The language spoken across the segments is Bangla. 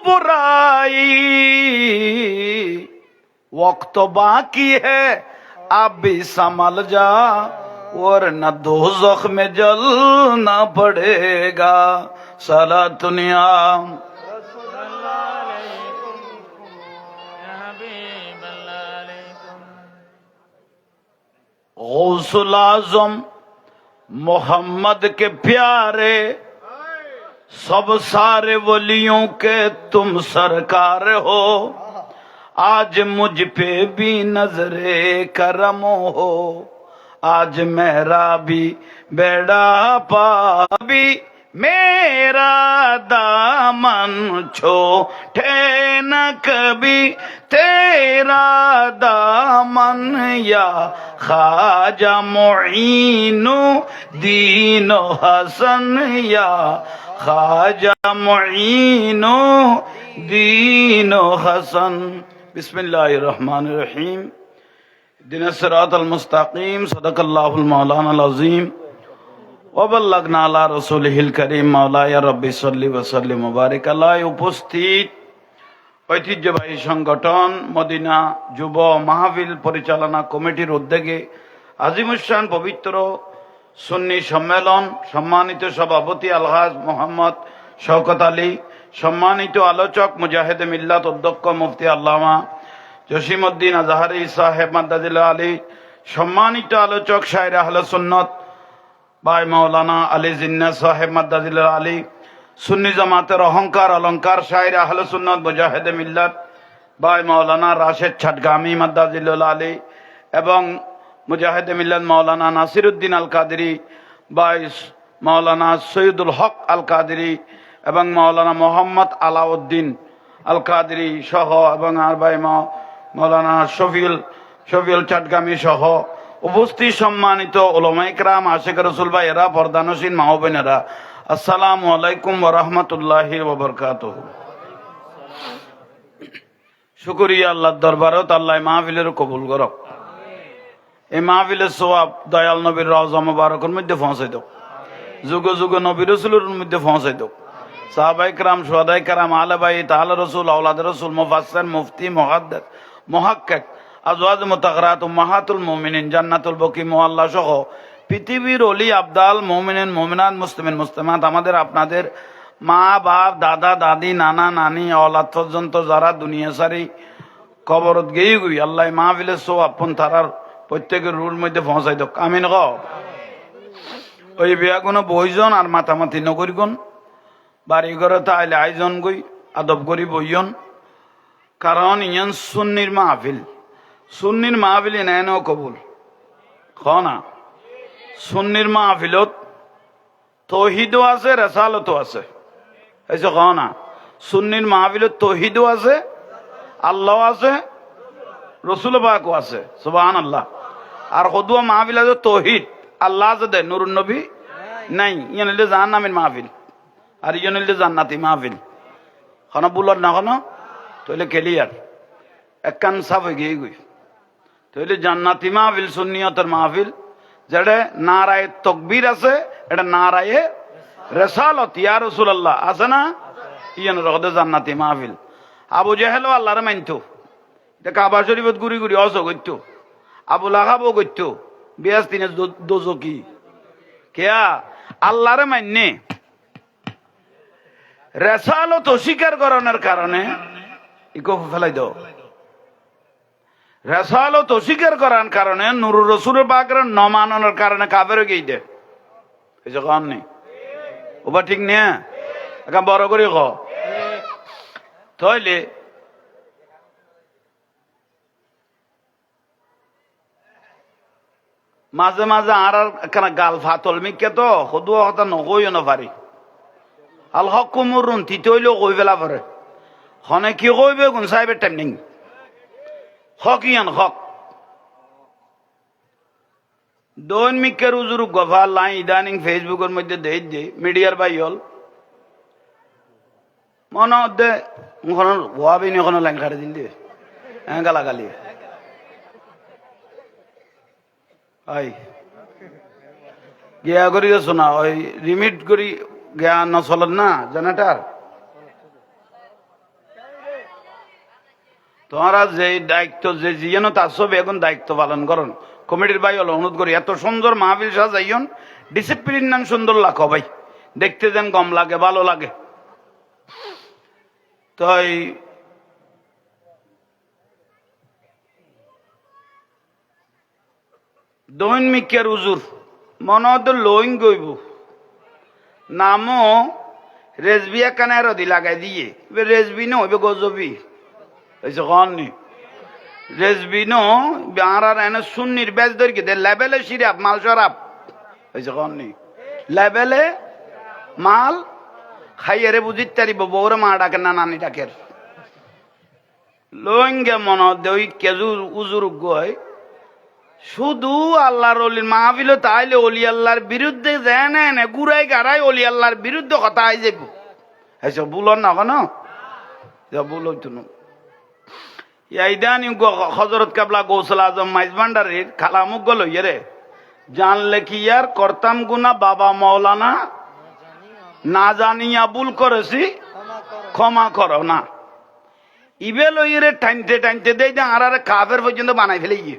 बुराई, वक्त बाकी है अब भी संभल जा, वरना दोज़ख में जलना पड़ेगा। सारा दुनिया गौसुल आज़म मोहम्मद के प्यारे, सब सारे वलियों के तुम सरकार हो। आज मुझ पे भी नजरे करम हो, आज मेरा भी बेड़ा पाबी, मेरा दामन छोटे न कभी, तेरा दामन या ख्वाजा मुईनु दीनो हसन, या ख्वाजा मुईनु दीनो हसन। बिस्मिल्लाहिर्रहमानिर्रहीम। दिन सिरातल मुस्तकीम। सदक़ल्लाहुल मौलानाल अज़ीम व बल्लगना अला रसूलिहिल करीम। मौलाया रब्बि सल्लि व सल्लिम व बारिक अला। উপস্থিত ঐতিহ্যবাহী সংগঠন মদিনা যুব মাহফিল পরিচালনা কমিটির উদ্যোগে আজিমুশান পবিত্র সুন্নি সম্মেলন, সম্মানিত সভাপতি আলহাজ মোহাম্মদ শওকত আলী, সম্মানিত আলোচক মুজাহিদে মিল্লাত অধ্যক্ষ মুফতি আল্লামা জসিমউদ্দিন আজহারি সাহেব মাদ্দাজিল্লাহ আলী, সম্মানিত আলোচক শায়ের আহলে সুন্নত ভাই মাওলানা আলী জিন্নাহ সাহেব মাদ্দাজিল্লাহ আলী, সুন্নি জামাতের অহংকার অলংকার শায়ের আহলে সুন্নত মুজাহিদে মিল্লাত ভাই মাওলানা রাশেদ ছাটগামী মাদ্দাজিল্লাহ আলী, এবং মুজাহিদে মিল্লাত মাওলানা নাসিরউদ্দিন আল কাদেরী ভাই মাওলানা সৈয়দুল হক আল কাদেরী এবং মাওলানা মোহাম্মদ আলাউদ্দিন আল কাদেরী সহ, এবং আর ভাই মাওলানা শফিউল চাটগামী সহ উপস্থিত সম্মানিত উলামায়ে কেরাম, আশিক রাসূল ভাইয়েরা, পর্দানশীন মা ও বোনেরা, আসসালামু আলাইকুম ওয়া রাহমাতুল্লাহি ওয়া বারাকাতুহু। শুকরিয়া আল্লাহর দরবারত, আল্লাহ মাহফিলের কবুল করক। এই মাহফিলের সওয়াব দয়াল নবীর রওজা মুবারকের মধ্যে পৌঁছাই দাও, যুগ যুগ নবী রাসূলের মধ্যে পৌঁছাই দাও। সাহাবায়ে কেরাম, শুহাদায়ে কেরাম, আলে বাইত, আলে রাসূল, আওলাদ রাসূল, মুফাসসির, মুফতি, মুহাদ্দিস, মুহাক্কিক, আজওয়াজ মুতাহহারাত, উম্মাহাতুল মুমিনিন, জান্নাতুল বকি, মুআল্লা সহ পৃথিবীর ওলি আবদাল, মুমিনিন, মুমিনাত, মুসলিমিন, মুসলিমাত, আমাদের আপনাদের মা বাপ, দাদা দাদি, নানা নানি, আওলাদ পর্যন্ত যারা দুনিয়া সারি কবরত গেই গই, আল্লাহ মাহফিলের সওয়াব পন তারার প্রত্যেকের রুর মধ্যে পৌঁছাই দাও। আমিন গ। ওই বিয়াগুনো বইজন আর মাতামাতি নগরিগন, বাড়ি ঘরে তাইলে আয়োজন গই আদব করি বইয়ন, কারণ ইয়ান সুন্নির মাহফিল, সুন্নির মাহফিল নেন কবুল খনা। সুন্নির মাহফিলত তৌহিদও আছে, রেসালতও আছে, এইসব খনা। সুন্নির মাহফিলত তৌহিদও আছে, আল্লাহ আছে, রসুল পাকও আছে, সুবহানাল্লাহ। আর কদুয়া মাহফিল আছে তৌহিদ, আল্লাহ আছে দে, নুরুন নবী নাই। ইয়ান হইলে জাহান্নামের মাহফিল, আর ইয়ান হইলে জান্নাতি মাহফিল। খানা বুলার না খানো তইলে ক্লিয়ার এক কান সাফ হয়ে গিয়ে গই। তইলে জান্নাতি মাহফিল সুন্নিয়তের মাহফিল, যেটা নারায়ে তকবীর আছে, এটা নারায়ে রেসালত, ইয়া রাসূলুল্লাহ আছে না, ইয়ান রহদে জান্নাতি মাহফিল। আবু জেহেল আল্লাহরে মানতো, এটা কাবা শরীফত ঘুরি ঘুরি অস করত, আবু লাহাবও করত, বিয়াস তিনে দোজকি কেয়া আল্লাহরে মান্যে রেসালত অস্বীকার করানোর কারণে ইকো ফেলাই দাও। রেসালত অস্বীকার করার কারণে, নুরুর রাসূলের পাকের ন মানানোর কারণে কাফের হয়ে গিয়ে দে, এই যে কারণ নেই ওবা ঠিক নেই, একা বড় করে ক। তাইলে মাঝে মাঝে আর একখানা গাল ফাতল মিকে তো সদুয়া কথা নকইও না পারি। আল হক কুমুরুন তিতে হইলেও কই পেলা পারে, হনে কি কইবে কোন সাহেবের টাইম নেই। হক ইয়ান হক দৈন মিকের উজুর গফা লাই ইদানিং ফেসবুকের মধ্যে দেই দে মিডিয়ার বাই হল মনে দে ভাবিনি কোনো লাইন খাড়ে দিন দিয়ে গালাগালি আই গিয়া করি শোনা ওই রিমিট করি গিয়া নচলত না জেনারেটার তোমরা যে দায়িত্ব যে জিয়ানো তার সব এখন দায়িত্ব পালন করুন। কমিটির ভাই হলো অনুরোধ করি, এত সুন্দর মাহফিল সাজাইন, ডিসিপ্লিন নাম সুন্দর লাখো ভাই, দেখতে যেন কম লাগে, ভালো লাগে। তাই দৈনিকের উজুর মনে হতো লইং গইব নামও রেজবিয়া কানের দি লাগাই দিয়ে রেজবি নো হইবে গজবি হয়েছে কননি রেজবি নো আর এনে সুন্নির বেজ ধরি দে লেবেলে সিরাপ মাল সরাপ হয়েছে কননি লেবেলে মাল খাইয়ারে বুঝিত তারিব বউরে মা ডাকে না নানি ডাকের লইঙ্গে মনে দেই কেজুর উজুর গয় শুধু আল্লাহর অলির মাহফিল তাইলে অলি আল্লাহর বিরুদ্ধে যেন এনে গুড়াই গাড়াই অলি আল্লাহর বিরুদ্ধে কথা আই যাব এসব বুলন না কেন বুল হইতো না ইদানি হজরত কাবলা গৌসল আজম মাইজ ভান্ডারির খালামুক গল রে জানলে কি আর করতাম গুনা বাবা মৌলানা না জানিয়া ভুল করেছি ক্ষমা করো না ইবে লইরে টাইনতে টাইনতে দেই দে আর কাফের পর্যন্ত বানাই ফেলে গিয়ে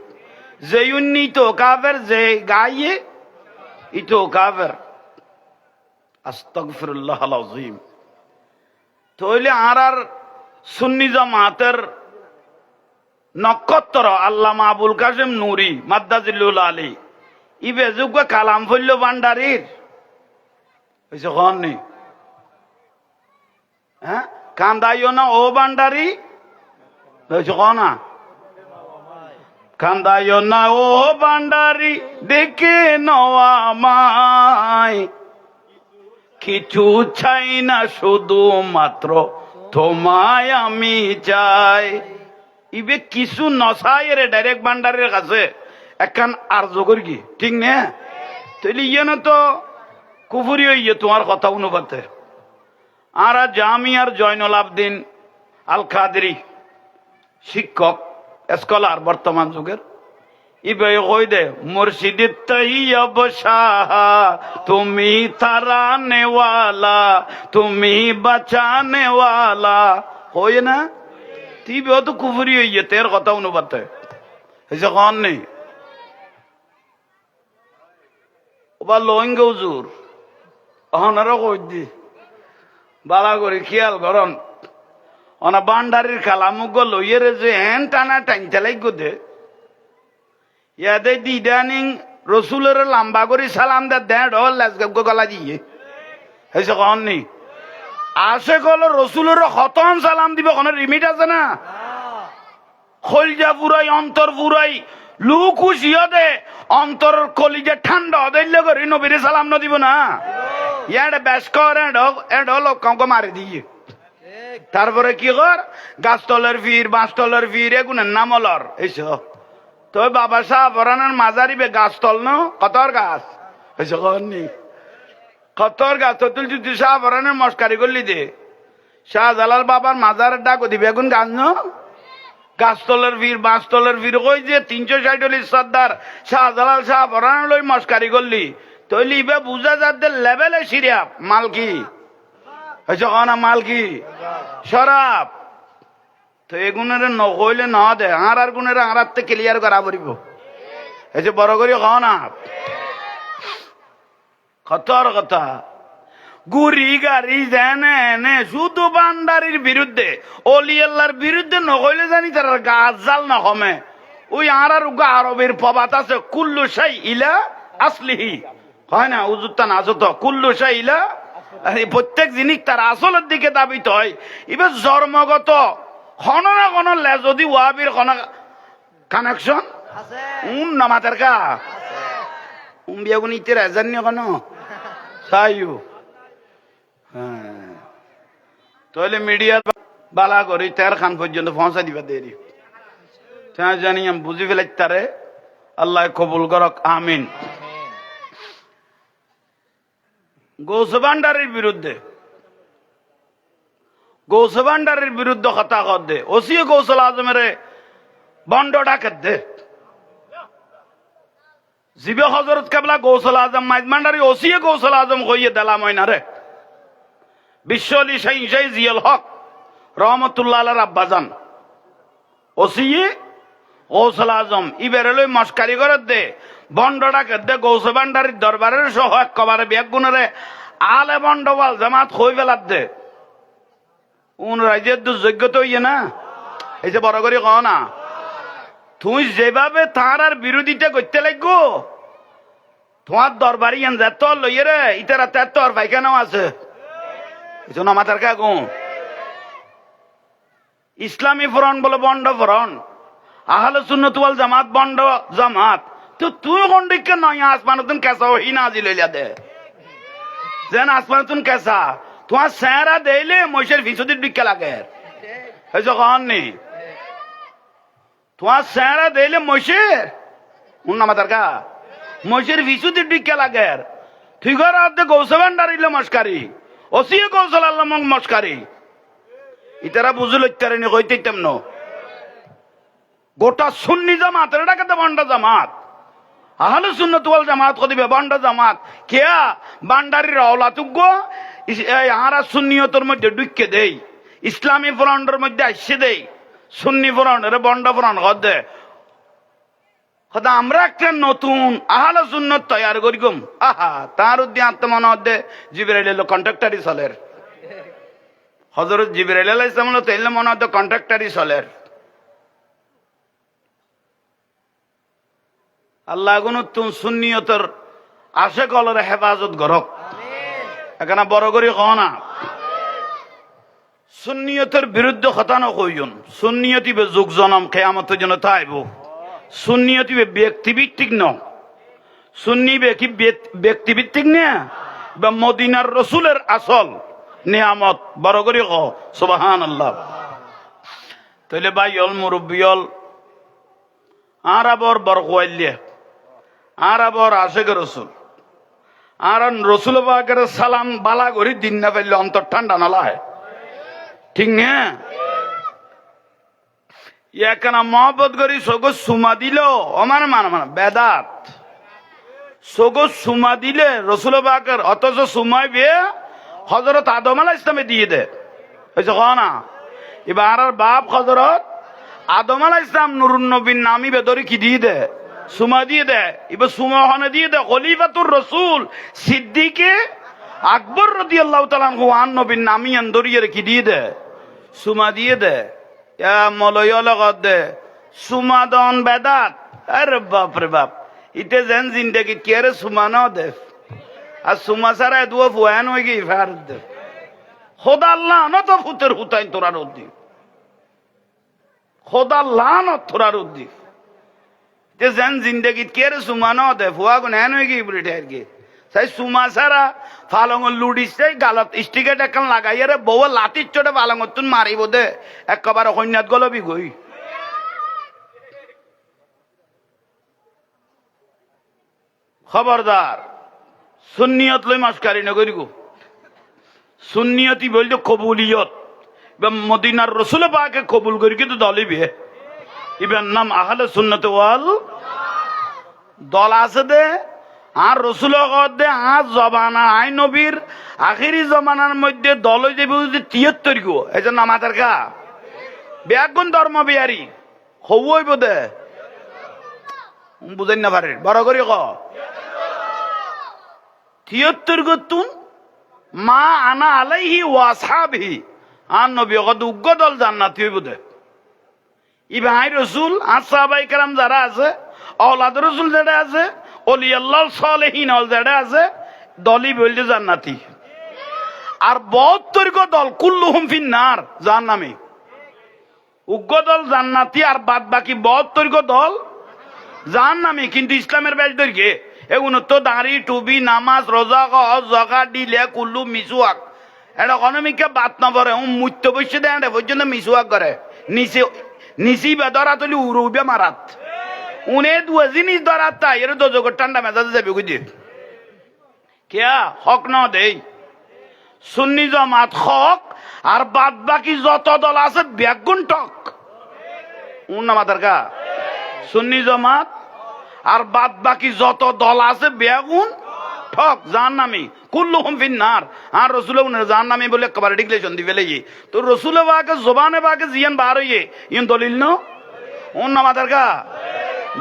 যে উন্নীত কাফের যে গাইয়ে ইতো কাফের আস্তাগফিরুল্লাহ আল আযীম। তাইলে আর সুন্নি জামাতের নক্ষত্র আল্লামা আবুল কাসেম নুরি মাদ্দাজিল্লুল আলী ইবে যোগ্য কালাম ফল্য ভান্ডারির হয়েছে কন নেই হ্যাঁ কান্দাইও না ও ভান্ডারি হয়েছে কনা কান্দাইও না ও ভান্ডারি দেখে নওয়া মাই কিছু চাই না শুধু মাত্র তোমায় আমি চাই ইবে কিছু নসাই রে ডাইরেক্ট ভান্ডারের কাছে একখান আর জগর কি ঠিক না তাইলে ইয়ে না তো কুফুরি হইয়ে তোমার কথা অনুপাতে আর জামিয়ার জয়নুল আবদিন আল কাদরি শিক্ষক স্কলার বর্তমান যুগের ইবে কই দে মুর্শিদের তৈয়ব শাহ তুমি তারানে ওয়ালা তুমি বাঁচানে ওয়ালা হই না তিবে তো কুফুরি হইয়ে তের কথা অনুপাতে হয়েছে কন নেই ওবা লইঙ্গ হুজুর অহনারও কই দি বালা করে খেয়াল করন অনা বান্ডারির খালামুগ লইয়েরে যে হেন টানা টাইনতে লাগ দে ইয়াদে দিদানিং রসুলের লম্বা করে সালাম দে দেড় গলা দিয়ে হয়েছে কন নেই আসে কল রসুলের খতম সালাম দিব কোন রিমিট আছে না খলজা পুরাই অন্তর পুরাই লুকু শিয়দে অন্তর কলিজা ঠান্ডা হইলে করে নবীরে সালাম ন দিব না ইয়াডে ব্যাস কর এড লোক কাউকে মারি দিয়ে তারপরে কি কর গাছতলের ফির বাঁশতলের ফির এগুনের নাম অলর এইসব তো বাবা সাহেব বরানের মাজারিবে গাছতল ন কতর গাছ হয়েছে কনি কতর গাছ তুল যদি শাহ বরানের মস্কারি করলি দে শাহজালাল বাবার মাজারের ডাক দিবে এখন গাছ ন গাছতলের ভিড় বাঁশতলের ভিড় কই যে 360 সর্দার শাহজালাল শাহ বরান লই মস্কারি করলি তৈলি ইবে বুঝা যাদের লেভেলে সিরিয়াপ মাল কি হয়েছে না মাল কি শরাব তো এগুনের নকইলে ন দে আর গুণের আর ক্লিয়ার করা পড়িব এই বড় করি খাও না কতর কথা গুড়ি গাড়ি জেনে নে শুধু বান্ডারির বিরুদ্ধে অলি আল্লাহর বিরুদ্ধে নকইলে জানি তার গাছ জাল না কমে ওই আর আরবের প্রবাদ আছে কুল্লু শাই ইলা আসলিহি হয় না উজুত্তা না আসত কুল্লু শাই ইলা প্রত্যেক জিনিস তার আসলের দিকে দাবিত হয় এবার জন্মগত কোন না কোন যদি ওয়াবির কোন কানেকশন নামাতের কা বিয়াগুন ইতের এজান কেন সাইও তাহলে মিডিয়ার বালা করি তের খান পর্যন্ত পৌঁছা দিবা দেরি জানি আমি বুঝি ফেলাই তারে আল্লাহ কবুল করক আমিন। গৌস ভান্ডারের বিরুদ্ধে কথা কর দে ওসিও গৌসল আজমের বন্ড ডাকের দে জিবে হজরত কেবলা গৌসল আজম মাইজ ভান্ডারি ওসিও গৌসল আজম কইয়ে দিলাম হয় না রে বিশ্বলি শাহ জিয়াল হক রহমতুল্লাহ আল্লাহর আব্বাজান ওসিয়ে গৌসুল আজম ইবেরেলই মস্কারি করে দে বন্ডটাকে দে গৌসে ভান্ডারির দরবারের সহ একবারে বেগুনের আলে বন্ডওয়াল জামাত হই বেলার দে উন রাজ্যের দুর্যোগ্য তো ইয়ে না এই যে বড় করে কও না তুই যেভাবে তার আর বিরোধিতা করতে লাগবো তোমার দরবারি যেত লইয়ে রে ইতারা তেত আর পাইখানাও আছে এই জন্য মাথার কাকু ইসলামী ফ্রন্ট বলে বন্ড ফ্রন্ট আহলে সুন্নাত ওয়াল জামাত বন্ড জামাত তো তুই কোন দিকে নয় আসমানতুন কেসা ওই নাজি লইলা দে যেন আসমানতুন কেসা তোমার স্যারা দেইলে মহিষের ফিসুদির দিকে লাগে এই যখন নি তোমার স্যারা দেইলে মহিষের উন না মাথার কা মহিষের ফিসুদির দিকে লাগে তুই ঘর আদে গৌসে ভান্ডারিলে মস্কারি ওসিয়ে গৌসল আল্লাহ মস্কারি ইতারা বুঝল ইত্যারি কইতে তেমন গোটা সুন্নি জামাত এটাকে বন্ড জামাত আহলে সুন্নাত ওয়াল জামাত কদিবে বন্ড জামাত কেয়া বান্ডারির অলাতুগ্য আহারা সুন্নিয়তের মধ্যে ঢুকে দেই ইসলামী ফ্রন্টের মধ্যে আসছে দেই সুন্নি ফ্রন্ট এর বন্ড ফ্রন্ট দে কথা আমরা একটা নতুন আহলে সুন্নত তৈরি করিগম আহা তার উদ্দিন আত্মমনে হদ্দে জিবরাইল এলো কন্ট্রাক্টারি চলের হযরত জিবরাইল আলাইহিস সালাম তাইলে মনে হদ্দে কন্ট্রাক্টারি চলের আল্লাহ গুনুতুন সুন্নিয়তের আশে কলরে হেফাজত করক এখানে বড় করে কও না সুন্নিয়তের বিরুদ্ধে কথা না কইজন সুন্নিয়তি বে যুগ জনম কিয়ামতের জন্য তাইব সুন্নিয়তি বে ব্যক্তিভিত্তিক ন সুন্নি বে কি ব্যক্তিভিত্তিক না বা মদিনার রাসূলের আসল নিয়ামত বড় করে কও সুবহানাল্লাহ তাইলে ভাইয়ল মুরব্বিয়ল আরবর বরকওয়াইলে আরবর আশেক রসুল আর রসুল পাকের সালাম বালা করি দিন না পাইলে অন্তর ঠান্ডা নালায় ঠিক না এখানে মহব্বত করি সগো সুমা দিল আমার মানে মানে বেদাত সগো সুমা দিলে রসুল পাকের অথচ সুমাই বিয়ে হজরত আদম আলাইহিস ইসলামে দিয়ে দে হয়েছে ক না এবার আর বাপ হজরত আদম আলাইহিস ইসলাম নুরুন নবীর নামি বেদরি কি দিয়ে দে সুমা দিয়ে দে এবার সুমা ওখানে দিয়ে দে খলিফাতুর রসুল সিদ্দিকে আকবর রাদিয়াল্লাহু তাআলা আনহু আন নবীর নামি আন্দরিয়ে কি দিয়ে দে সুমা দিয়ে দে ইয়া মলয় লগত দে সুমা দন বেদাত আরে বাপ রে বাপ ইতে যেন জিন্দেগি কি আরে সুমা না দে আর সুমা সারা দুয়া ফুয়ান হয়ে গই ফার দে খোদা আল্লাহ না তো ফুতের হুতাইন তোরার উদ্দি খোদা লানত তোরার উদ্দি যে যেন জিন্দগিত কে রে সুমা ন দে ফুয়া গুন হ্যান হয়ে গিয়ে বুড়িটা আর কি সাই সুমা সারা ফালঙ্গ লুডিস গালত স্টিকেট এখন লাগাইয়া রে বউ লাঠির চোটে ফালঙ্গ তুন মারিব দে একবার কন্যাত গলবি গই খবরদার সুন্নিয়ত লই মাসকারি নগরি গো সুন্নিয়তি বলতে কবুলিয়ত মদিনার রসুল পাকে কবুল করি কিন্তু দলিবে ইবেন নাম আহলে সুন্নাত ওয়াল দল আছে দে আর রসুল দে আর জবানা আই নবীর আখিরি জমানার মধ্যে দল হয়ে যাবে ৭৩ গো এই জন্য আমাদের কা ব্যাগুন ধর্ম বিহারি হইব দে বুঝেন না পারে বড় করি ক ৭৩ গো তুন মা আনা আলাইহি ওয়াসহাবিহি আর নবী কত উগ্র দল জান্নাতি হইব দে ইবাই রসুল আর সাহাবাই কেরাম যারা আছে আওলাদ রসুল যারা আছে অলি আল্লাহ সালেহীন যারা আছে দলই বলতে জান্নাতি আর ৭২ দল কুল্লুহুম ফিন্নার জাহান্নামী উগ্র দল জান্নাতি আর বাদ বাকি ৭২ দল জাহান্নামী কিন্তু ইসলামের বেশ দৈর্ঘ্যে এগুলো তো দাঁড়ি টুবি নামাজ রোজা হজ জাকাত দিলে কুল্লু মিসওয়াক এটা অনমিকে বাত নপরে মুত্য বসে দেয় পর্যন্ত মিসওয়াক করে নিচে নিচি বেদরা তুলি উড়বে মারাত উনে দুয়া জিনিস ধরাত তাই এর দোজক ঠান্ডা মেজাজে যাবে বুঝি কেয়া হক ন দেই সুন্নি জামাত হক আর বাদ বাকি যত দল আছে বেগুন টক উন্না মাতার কা সুন্নি জামাত আর বাদ বাকি যত দল আছে বেগুন ঠক জাহান্নামী কুল্লুহুম ফিন্নার আর রসুল জাহান্নামী বলে একবারে ডিক্লেরেশন দিবে লাগি তো রসুল বাকে জবানে বাকে জিয়ান বার হইয়ে ইন দলিল ন অন্য মাদার গা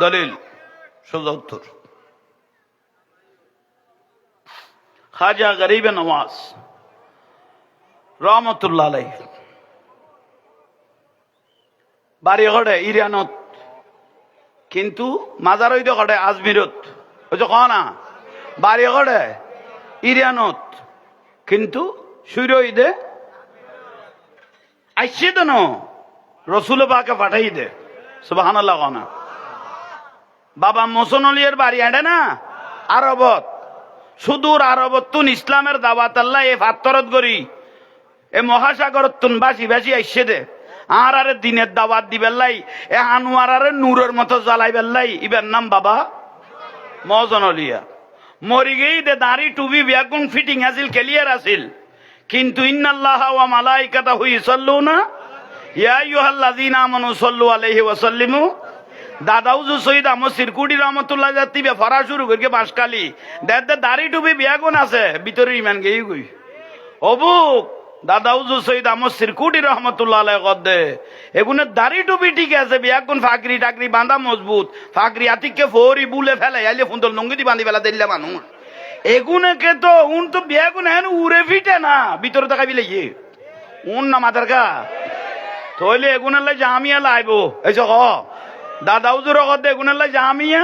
দলিল সোজা উত্তর খাজা গরিবে নওয়াজ রহমতুল্লাহ আলাইহি বাড়ি ঘটে ইরানত কিন্তু মাজার হইতে ঘটে আজমিরত ওই যে কনা বাড়ি ঘটে ইরানত কিন্তু সূর্য হইতে আইসে তো ন রসুল পাকে পাঠাই দে সুবহানাল্লাহ কনা বাবা মোসন আলীর বাড়ি আঁটে না আরবত সুদূর আরবত তুন ইসলামের দাওয়াত আল্লাহ এ ফাত্তরত করি এ মহাসাগরত তুন বাসি বাসি আইসে দে আর আরে দিনের দাওয়াত দিবেল্লাই এ আনোয়ার আরে নূরের মতো জ্বালাই বেল্লাই ইবের নাম বাবা মহজন আলিয়া মরি গেই দে দাড়ি টুবি বিয়াগুন ফিটিং আসিল ক্লিয়ার আসিল কিন্তু ইন্নাল্লাহ ওয়া মালাইকাতাহু ইউসাল্লুনা ইয়া আইয়ুহাল্লাযীনা আমানু সাল্লু আলাইহি ওয়া সাল্লিমু দাদাউজু সৈয়দ আমর সিরকুটি রহমতুল্লাহ জাতি বে ফরা শুরু করিকে বাঁশকালি দে দাড়ি টুবি বিয়াগুন আছে ভিতরে ইমান গেই গই অবুক দাদাউজু সৈয়দ আমর সিরকুটি রহমতুল্লাহ আলাইহি গদে এগুনে দাড়ি টুবি ঠিক আছে বিয়াগুন ফাকরি টাকরি বাঁধা মজবুত ফাকরি আতিককে ফোরি বুলে ফেলে আইলে ফুন্দল লঙ্গি দি বাঁধি ফেলা দিল্লা মানুষ এগুনে কে তো উন তো বিয়াগুন হেন উড়ে ফিটে না ভিতরে তাকাই বিলে ইয়ে উন না মাথার গা তাহলে এগুনের লাই জামিয়া লাইবো এই হ দাদাউজুর গদে এগুনের লাই জামিয়া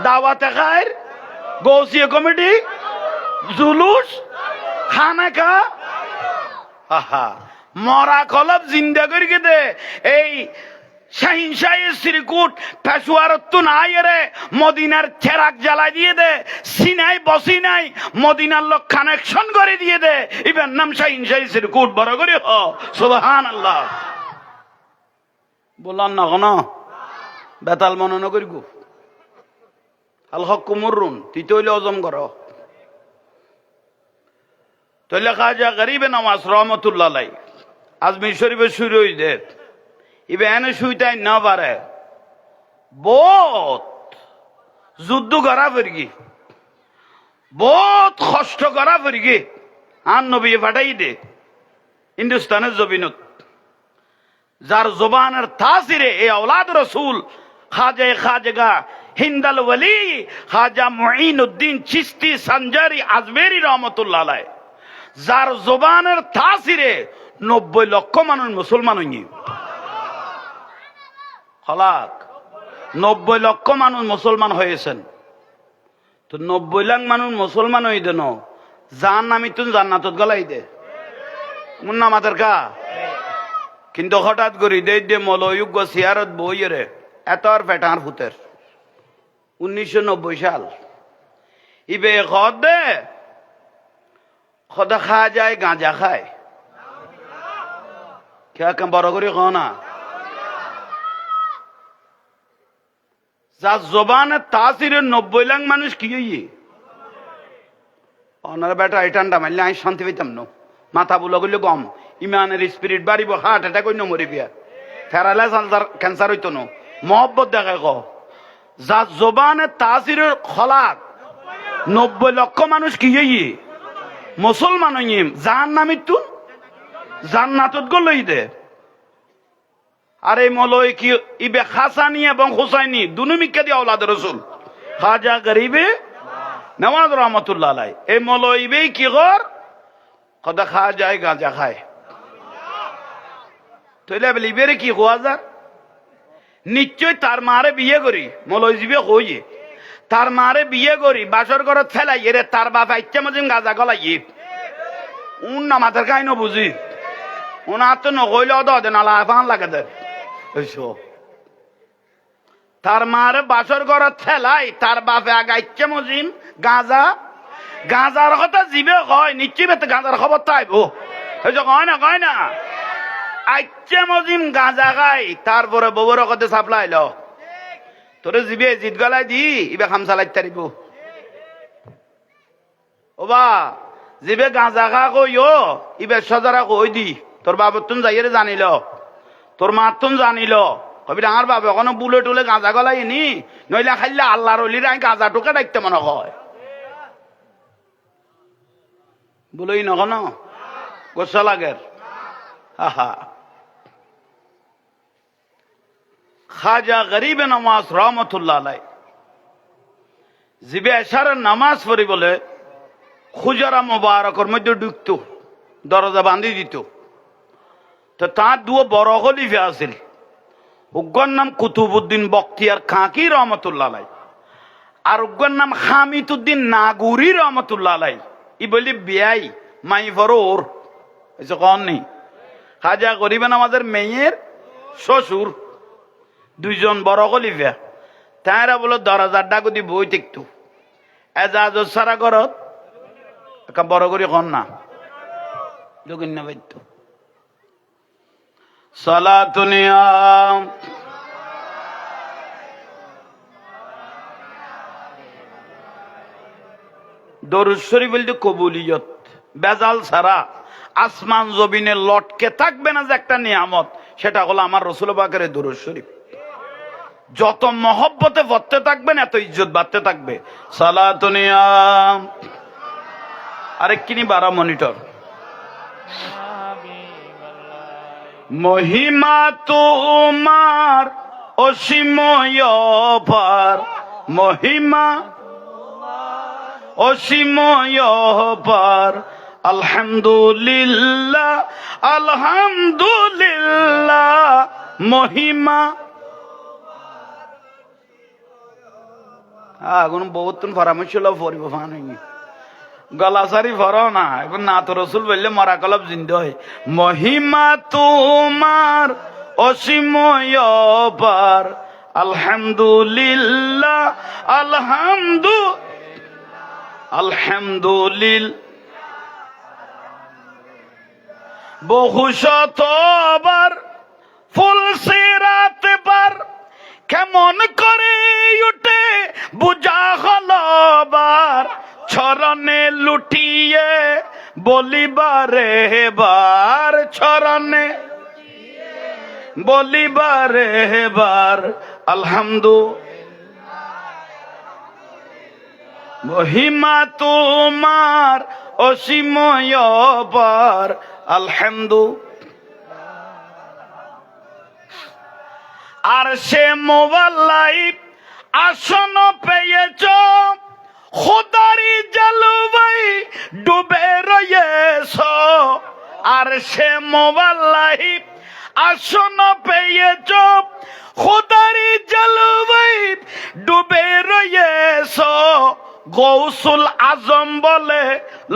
দাওয়াতে খায়ের গৌসিয়া কমিটি জুলুস খানা খা আহা মরা কলব জিন্দা করি দে এই শাহিন শাহের শ্রীকুট পেশুয়ারত্তুন আইরে মদিনার চেরাক জ্বালাই দিয়ে দে সিনাই বসি নাই মদিনার লোক কানেকশন করে দিয়ে দে ইবের নাম শাহিন শাহী শ্রীকুট বড় করে হ সুবহানাল্লাহ বললাম না কোন বেতাল মনে ন করি গো আল হক কুমরুন তিতইলে অজম কর তৈলে খাজা গরিবে নওয়াজ রহমতুল্লাহ আলাইহি আজমির শরীফে শুরু হই দে ইবে এনে শুইতাই না পারে বহুত যুদ্ধ করা ফিরগি বহুত কষ্ট করা ফিরগি আর নবী ফাটাই দে হিন্দুস্তানের জমিনত যার জবানের তাসিরে এই আওলাদ রসুল খাজেগা হিন্দাল ওয়ালি খাজা মুঈনুদ্দিন চিশতি সঞ্জারি আজমেরি রহমতুল্লাহ আলাইহি যার জবানের তাসিরে 90 লক্ষ মানুষ মুসলমান হইনি হলাক 90 লক্ষ মানুষ মুসলমান হয়েছেন তো 90 লাখ মানুষ মুসলমান হই দেন জান নামি তুন জান্নাতত গলাই দে মুন্না মাদার কা কিন্তু হঠাৎ করে দে মলয়োগ্য সিয়ারত বইরে এত আর ফেটার ফুতের 1990 সাল ইবে খদে খদা খা যায় গাঁজা খায় কে বড় করে খ না যার জবানের তাসিরে 90 লাখ মানুষ কি হইয়ে ওনার বেটা এই ঠান্ডা মারলে আমি শান্তি পেতাম না মাথা বুলো করলে গম ইমানের স্পিরিট বাড়িব হার্ট অ্যাটাক হইন মরিবিয়া ফেরালে ক্যান্সার হইতো না মহব্বত দেখায় ক যার জবানের তাসিরের খলাক 90 লক্ষ মানুষ কি হইয়ে মুসলমান হইয়ে জাহান নামিত তুন জান্নাতত গলই দে আর এই মলয় কি ইবে হাসানি এবং হুসাইনি দুনুমিকে দিয়ে আওলাদ রাসূল খাজা গরিবে নওয়াজ রহমতুল্লাহ আলাইহি এই মলয় ইবে কি কর কদা খা যায় গাঁজা খায় তইলে বলি ইবেরে কি হওয়া যা নিশ্চয় তার মারে বিয়ে করি মলয় জিবে হইয়ে তার মারে বিয়ে করি বাসর ঘরত ফেলাই এরে তার বাপ ইচ্ছা মজিন গাঁজা গলাই উন না মাথার কাহিনী বুঝি উনার তো নকইলে অদে নালা ফান লাগে দে তার মারে বাসর ঘরত ফেলাই তার বাপে আগা ইচ্ছা মজিন গাঁজা গাঁজার কথা জিবে কয় নিশ্চয় বেতে গাঁজার খবর তো আইব কয় না আইচ্ছা মজিম গাঁজা খাই তারপরে বউর কথা সাপ্লাইল তোরে জিবে জিত গলাই দি ইবে খাম চালাই তারিব ওবা জিবে গাঁজা খা কই ও ইবে সজারা কই দি তোর বাবুর তুন যাইয়ে জানিল তোর মার তুন জানিল কবি ডাঙার বাবু এখনো বুলে টুলে গাঁজা গলাই নি নইলে খাইলে আল্লাহর অলির আই গাঁজা টুকে ডাকতে মনে হয় বলেই নখন গোসা লাগের আহা খাজা গরিবে নামাজ রহমতুল্লাহ আলাই জিবে এশারের নামাজ পড়ি বলে খুজারা মোবারকর মধ্যে ঢুকত, দরজা বান্ধি দিত। তো তার দুও বড় খলিফা আছিল, উগ্গর নাম কুতুবুদ্দিন বখতিয়ার খাঁকি রহমতুল্লাহ আলাই, আর উগ্গর নাম হামিদুদ্দিন নাগুরি রহমতুল্লাহ আলাই। ই বলি বিয়াই মাই ফরোর এসে কন নেই। খাজা গরিবে নামাজের মেয়ের শ্বশুর দুইজন বড় খলিফা, তারা বলো দরজার ডাকুদি বই দেখতো এজাজ সারা ঘরত একটা বড় করে কন না যোগিন্য বাইত সালাতুনিয়া দরুদ শরীফ বলতে কবুলিয়ত বেজাল ছাড়া আসমান জমিনে লটকে থাকবে না যে একটা নিয়ামত, সেটা হলো আমার রসুল পাকের দরুদ শরীফ। যত মহব্বতে পড়তে থাকবেন এত ইজ্জত বাড়তে থাকবে। সালাতুনিয়া আরেক কিনি 12 মনিটর। মহিমা তোমার অসীময় পার, মহিমা অসীময় পার, আলহামদুলিল্লাহ আলহামদুলিল্লাহ মহিমা। এখন বহুত পরামর্শ পড়ব ফানি গলাসারি ফর না, এখন না তো রসুল বললে মরা কলব জিন্দ হয়। মহিমা তোমার অসীময় পার, আলহামদুলিল্লাহ আলহামদুলিল্লাহ বহু শতবার ফুল সিরাত পার, কেমন করে উঠে বুঝা হলবার, চরণে লুটিয়ে বলিবারে বার, চরণে বলিবারে বার আলহামদুলিল্লাহ। মহিমা তোমার অসীময় পার, আলহামদুলিল্লাহ। আর সে মোবাল্লাই আসন পেয়েছ, খোদারি জলবাই ডুবে রয়েছ। আর সে মোবাল্লাই আসন পেয়েছ, খোদারি জলবাই ডুবে রয়েছ। গৌসুল আজম বলে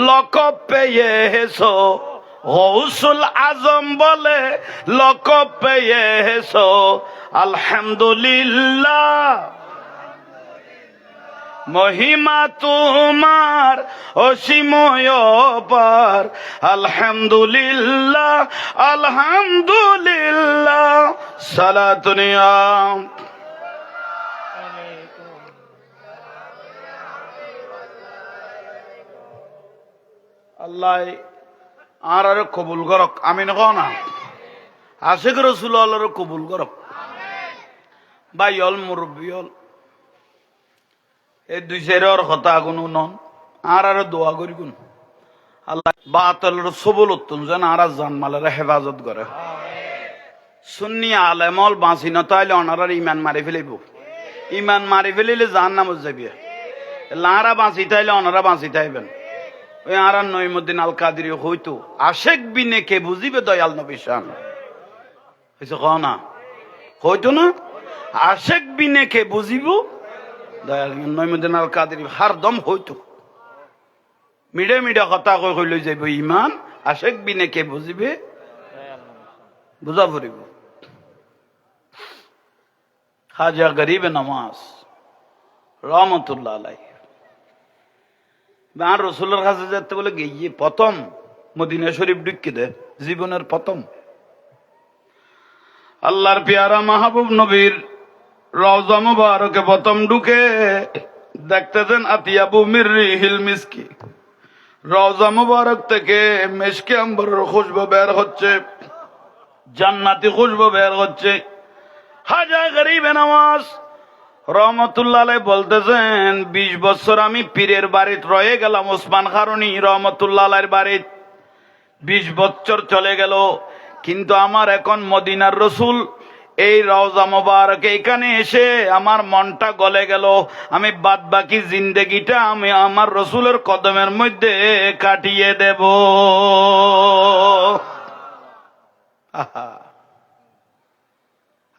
লকব পেয়েছ, গৌসুল আজম বলে লকব পেয়েছ। আলহামদুলিল্লাহ মহিমা তোমার অসীময় পার, আলহামদুলিল্লাহ আলহামদুলিল্লাহ। সালাতুনিয়া আল্লাহ আর কবুল করক, আমি নক না আশিক রসুল কবুল করক। ভাই হল মুরব্বী হল এই দুই চার কথা কোনো নন আর দোয়া করি কোন আল্লাহ বাতলের সবল উত্তম যেন আর জানমালের হেফাজত করে। সুন্নি আলেমল বাঁচি নতাইলে অনারার ইমান মারি ফেলিব, ইমান মারি ফেলিলে জাহান নামত যাবি। লারা বাঁচি তাইলে অনারা বাঁচি তাইবেন। ওই আর নইমুদ্দিন আল কাদির হইতো আশেক বিনে কে বুঝিবে দয়াল নবী শান হয়েছে ক না হইতো না, আশেক বিনে কে বুঝিব দয়াল। নইমুদ্দিন আল কাদির হারদম হইতো মিডে মিডে কথা কই কই লই যাইব ইমান, আশেক বিনে কে বুঝিবে বুঝা পড়িব। খাজা গরিবে নামাজ রহমতুল্লাহ আলাইহি আর রসুলের কাছে যেতে বলে গিয়ে প্রথম মদিনা শরীফ ঢুকি দে, জীবনের প্রথম আল্লাহর পেয়ারা মাহবুব নবীর রওজা মুবারকে প্রথম ঢুকে দেখতেছেন আতিয়াবু মিররিহিল মিসকি, রওজা মুবারক থেকে মিশকে আম্বরের খুশবু বের হচ্ছে, জান্নাতি খুশবু বের হচ্ছে। খাজা গরিবে নামাজ রহমতুল্লাহ আলাইহি বলতেছেন 20 বছর আমি পীরের বাড়িতে রয়ে গেলাম, ওসমান খারুনি রহমতুল্লাহ আলাইহির বাড়িতে 20 বছর চলে গেল, কিন্তু আমার এখন মদিনার রসুল এই রওজা মোবারক এখানে এসে আমার মনটা গলে গেল, আমি বাদ বাকি জিন্দেগিটা আমি আমার রসুলের কদমের মধ্যে কাটিয়ে দেব।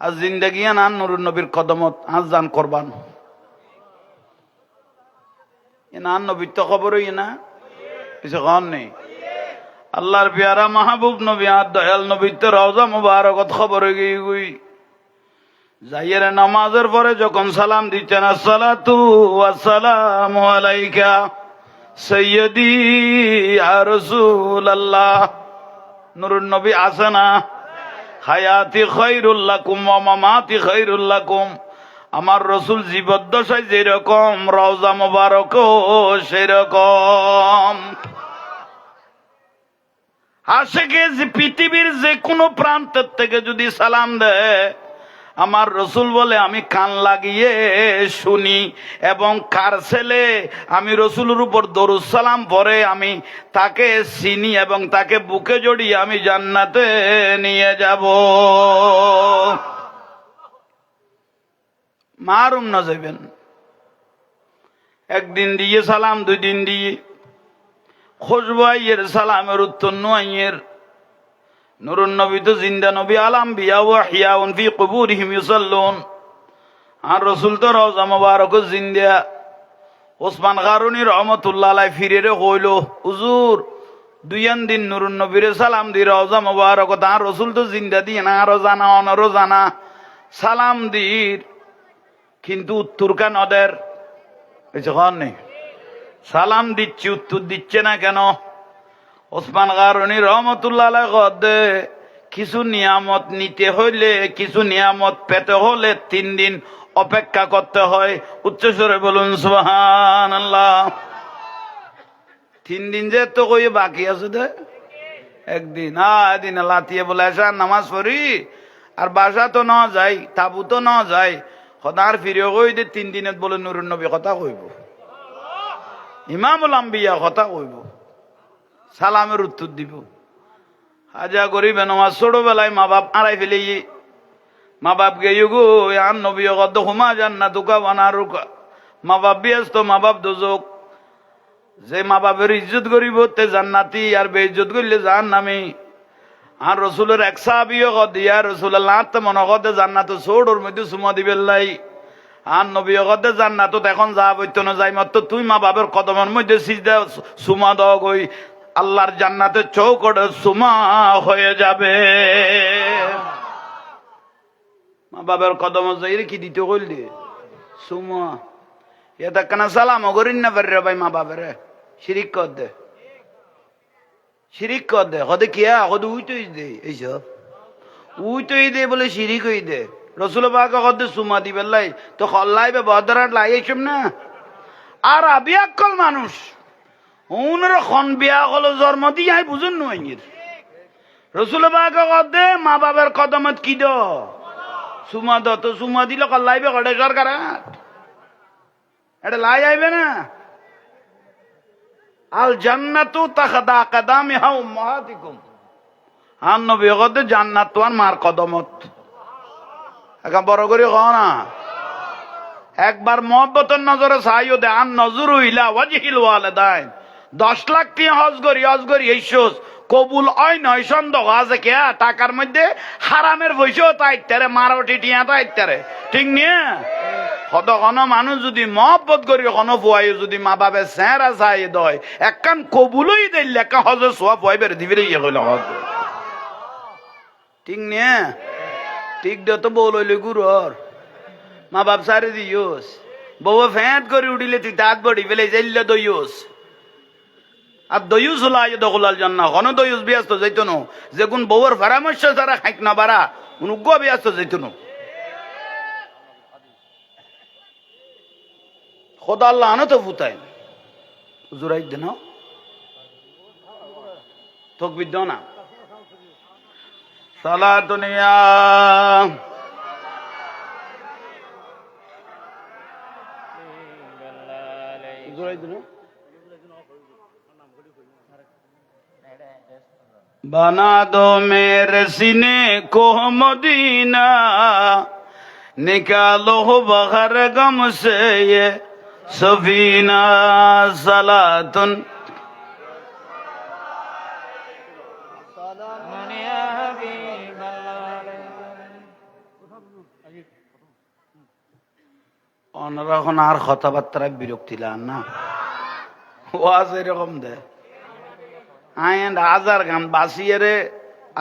আর জিন্দেগি না নুরুন নবীর কদমত আজ জান করবান না, নবীর তো খবরই না কিছু কন নেই। আল্লাহর পেয়ারা মাহবুব নবী আর দয়াল নবীর তো রওজা মুবারকত খবর হয়ে গই যাইয়ের নামাজের পরে যখন সালাম দিচ্ছেন, আসসালাতু ওয়াসসালামু আলাইকা সাইয়্যিদি ইয়া রাসূলুল্লাহ। নুরুন নবী আছে না, হায়াতি খায়রুল লাকুম ওয়া মামাতি খায়রুল লাকুম। আমার রসুল জীবদ্দশায় যেরকম রওজা মুবারকও সেরকম। আশেকে যে পৃথিবীর যে কোনো প্রান্তের থেকে যদি সালাম দেয়, আমার রসুল বলে আমি কান লাগিয়ে শুনি, এবং কার ছেলে আমি রসুলের উপর দরুদ সালাম পরে আমি তাকে চিনি এবং তাকে বুকে জড়িয়ে আমি জান্নাতে নিয়ে যাব। মারুম না যাবেন, একদিন দিয়ে সালাম, 2 দিন দিয়ে খোঁজবাইয়ের সালামের উত্তর নুয়াইয়ের। নুরুন নবী তো জিন্দা নবী, আলাম বিয়া ওয়া হিয়াউন ফি কুবুরিহিম ইউসাল্লুন। আর রসুল তো রওজা মুবারক জিন্দা। ওসমান গারুনি রহমতুল্লাহ আলাইহি ফিরে কইল, হুজুর 2 দিন নুরুন নবীরে সালাম দি রওজা মুবারক, আর রসুল তো জিন্দা দিয়ে না, আরো জানা অনরো জানা সালাম দির, কিন্তু উত্তর কেন ওদের নেই? সালাম দিচ্ছি উত্তর দিচ্ছে না কেন? ওসমান গারুনি রহমতুল্লাহ আলাইহি কদে কিছু নিয়ামত নিতে হইলে, কিছু নিয়ামত পেতে হলে 3 দিন অপেক্ষা করতে হয়। উচ্চস্বরে বলুন সুবহানাল্লাহ। 3 দিন যে তো কই বাকি আছে দে, একদিন এদিন লাতিয়ে বলে আসা নামাজ পড়ি আর বাসা তো না যাই, তাবু তো না যাই, সদার ফিরে কই দে 3 দিনত বলে নুরুন নবী কথা কইব, ইমামুল আম্বিয়া কথা কইব, সালামের উত্তর দিব। হাজা গরিব নামাজ ছোটবেলায় মা বাপ আড়াই ফেলে, মা বাপ গেয়ে গো আন নবী কত হুমা জান্নাতুকা বানারুকা। মা বাপ ব্যস্ত, মা বাপ দোজক। যে মা বাপের ইজ্জত করিব তে জান্নাতি, আর বেইজ্জত করলে জাহান্নামী। আর রসুলের এক সাহাবীও কদ ইয়া রাসূলুল্লাহ তে মনে কদে জান্নাত ছোড়র মধ্যে সুমা দিবেল্লাই। আর নবী কদে জান্নাতত এখন যা বইতো না যাই মত তুই মা বাপের কদমের মধ্যে সিজদা সুমা দাও গই, আল্লাহর জান্নাতের চৌকটে সুমা হয়ে যাবে। মা বাবার কদম যাই কি দিতে কইলে সুমা। এটা কেন সালাম করিন না পারে ভাই মা বাবার, শিরিক কর দে, শিরিক কর দে। কদে কিয়া কদে উইতই দে, এইসব উইতই দে বলে শিরিক হই দে। রসুল পাক কদে সুমা দিবে লাই তো খল্লাইবে বদরাট লাই এইসব না। আর আবিয়াকল মানুষ উনর খন বিয়া হল জন্ম দিয়ে আই বুঝুন নইর। রসুল পাক কদে মা বাবার কদমত কি দ সুমা দ, তো সুমা দিলে কল্লাইবে কটে সরকার, এটা লাই আইবে না। আল জান্নাতু তাখদা কাদামিহা উম্মাহাতিকুম। আর নবী কদে জান্নাত তোমার মার কদমত। এখন বড় করে কও না, একবার মহব্বতের নজরে চাইও দে। আন নজরু ইলা ওয়াজহিল ওয়ালিদাইন। 10 লাখ টিয়া হজ করি এই সোজ কবুল হয় নয় সন্দেহ আছে কে? টাকার মধ্যে হারামের পয়সাও তাইতারে, মারোটি টিয়া তাইতারে, ঠিক নিয়ে কতক্ষণ মানুষ যদি মহব্বত করি কোনো ফুয়াই যদি মা বাপে চেহারা চাই দয় একখান কবুলই দিল একা হজে সোয়া ফুয়াই বের দিবে ইয়ে কইল হজ, ঠিক নিয়ে ঠিক দে তো বউ লইলে গুরুর মা বাপ সারি দিওস। বউ ফ্যাঁট করে উঠিলে তুই দাঁত বড়ি ফেলে যাইলে দইস। আর দয়ুস হলো আয় দখলাল জান্নাহ। কোন দয়ুস ব্যস্ত যাইতো না, যে কোন বউয়ের পরামর্শ ছাড়া খাইক না বাড়া অনুজ্ঞ ব্যস্ত যাইতো না। খোদা আল্লাহ আনো তো ফুতাই জোরাই দেন তকবির দাও না। সালা দুনিয়া জোরাই দেন। बना दो मेरे सीने को मदीना निकालो बहर गम से ये सफीना सलातुन ওনারা এখন আর কথাবার্তায় বিরক্তি লান না ওয়াজ এরকম দে আইন হাজার গান বাসিয়ে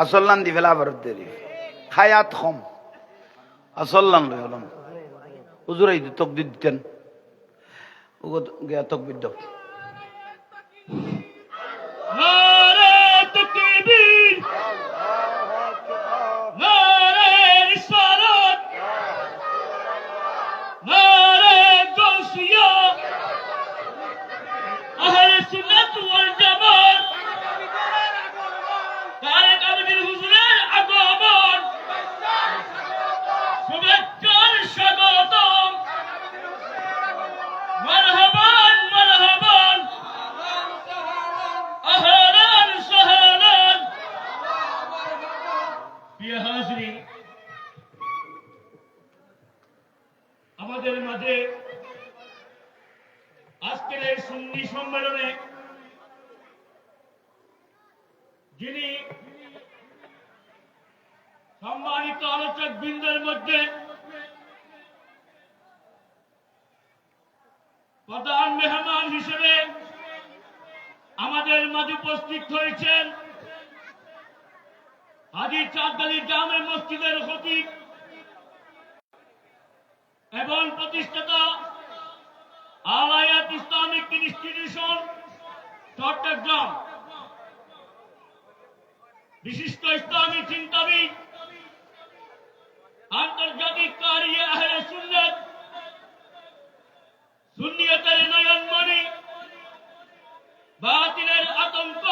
আসল্লান দি ফেলা ভারত দেরি খায়াত কম আসল্লান লই হলাম হুজুরাই তকবির দিতেন ওগো গিয়া তকবির দাও নারে তাকবীর নারে রিসালাত নারে গাউসিয়া আহলে সুন্নাত ওয়াল জামাত তারেক আমির হুজুরের আগমন শুভেচ্ছার স্বাগতম মারহাবান মারহাবান আহলান সাহলান প্রিয় হাজিরিন আমাদের মাঝে আজকের এই সুন্নি সম্মেলনে যিনি সম্মানিত আলোচক বৃন্দের মধ্যে প্রধান মেহমান হিসেবে আমাদের মাঝে উপস্থিত হয়েছেন হাজী চাঁদগালি জামে মসজিদের খতিব এবং প্রতিষ্ঠাতা আল হায়াত ইসলামিক ইনস্টিটিউশন চট্টগ্রাম বিশিষ্ট ইসলামী চিন্তাবিদ আন্তর্জাতিক কারি আহলে সুন্নাত সুন্নিয়তের নয়নমণি বাতিলের আতঙ্ক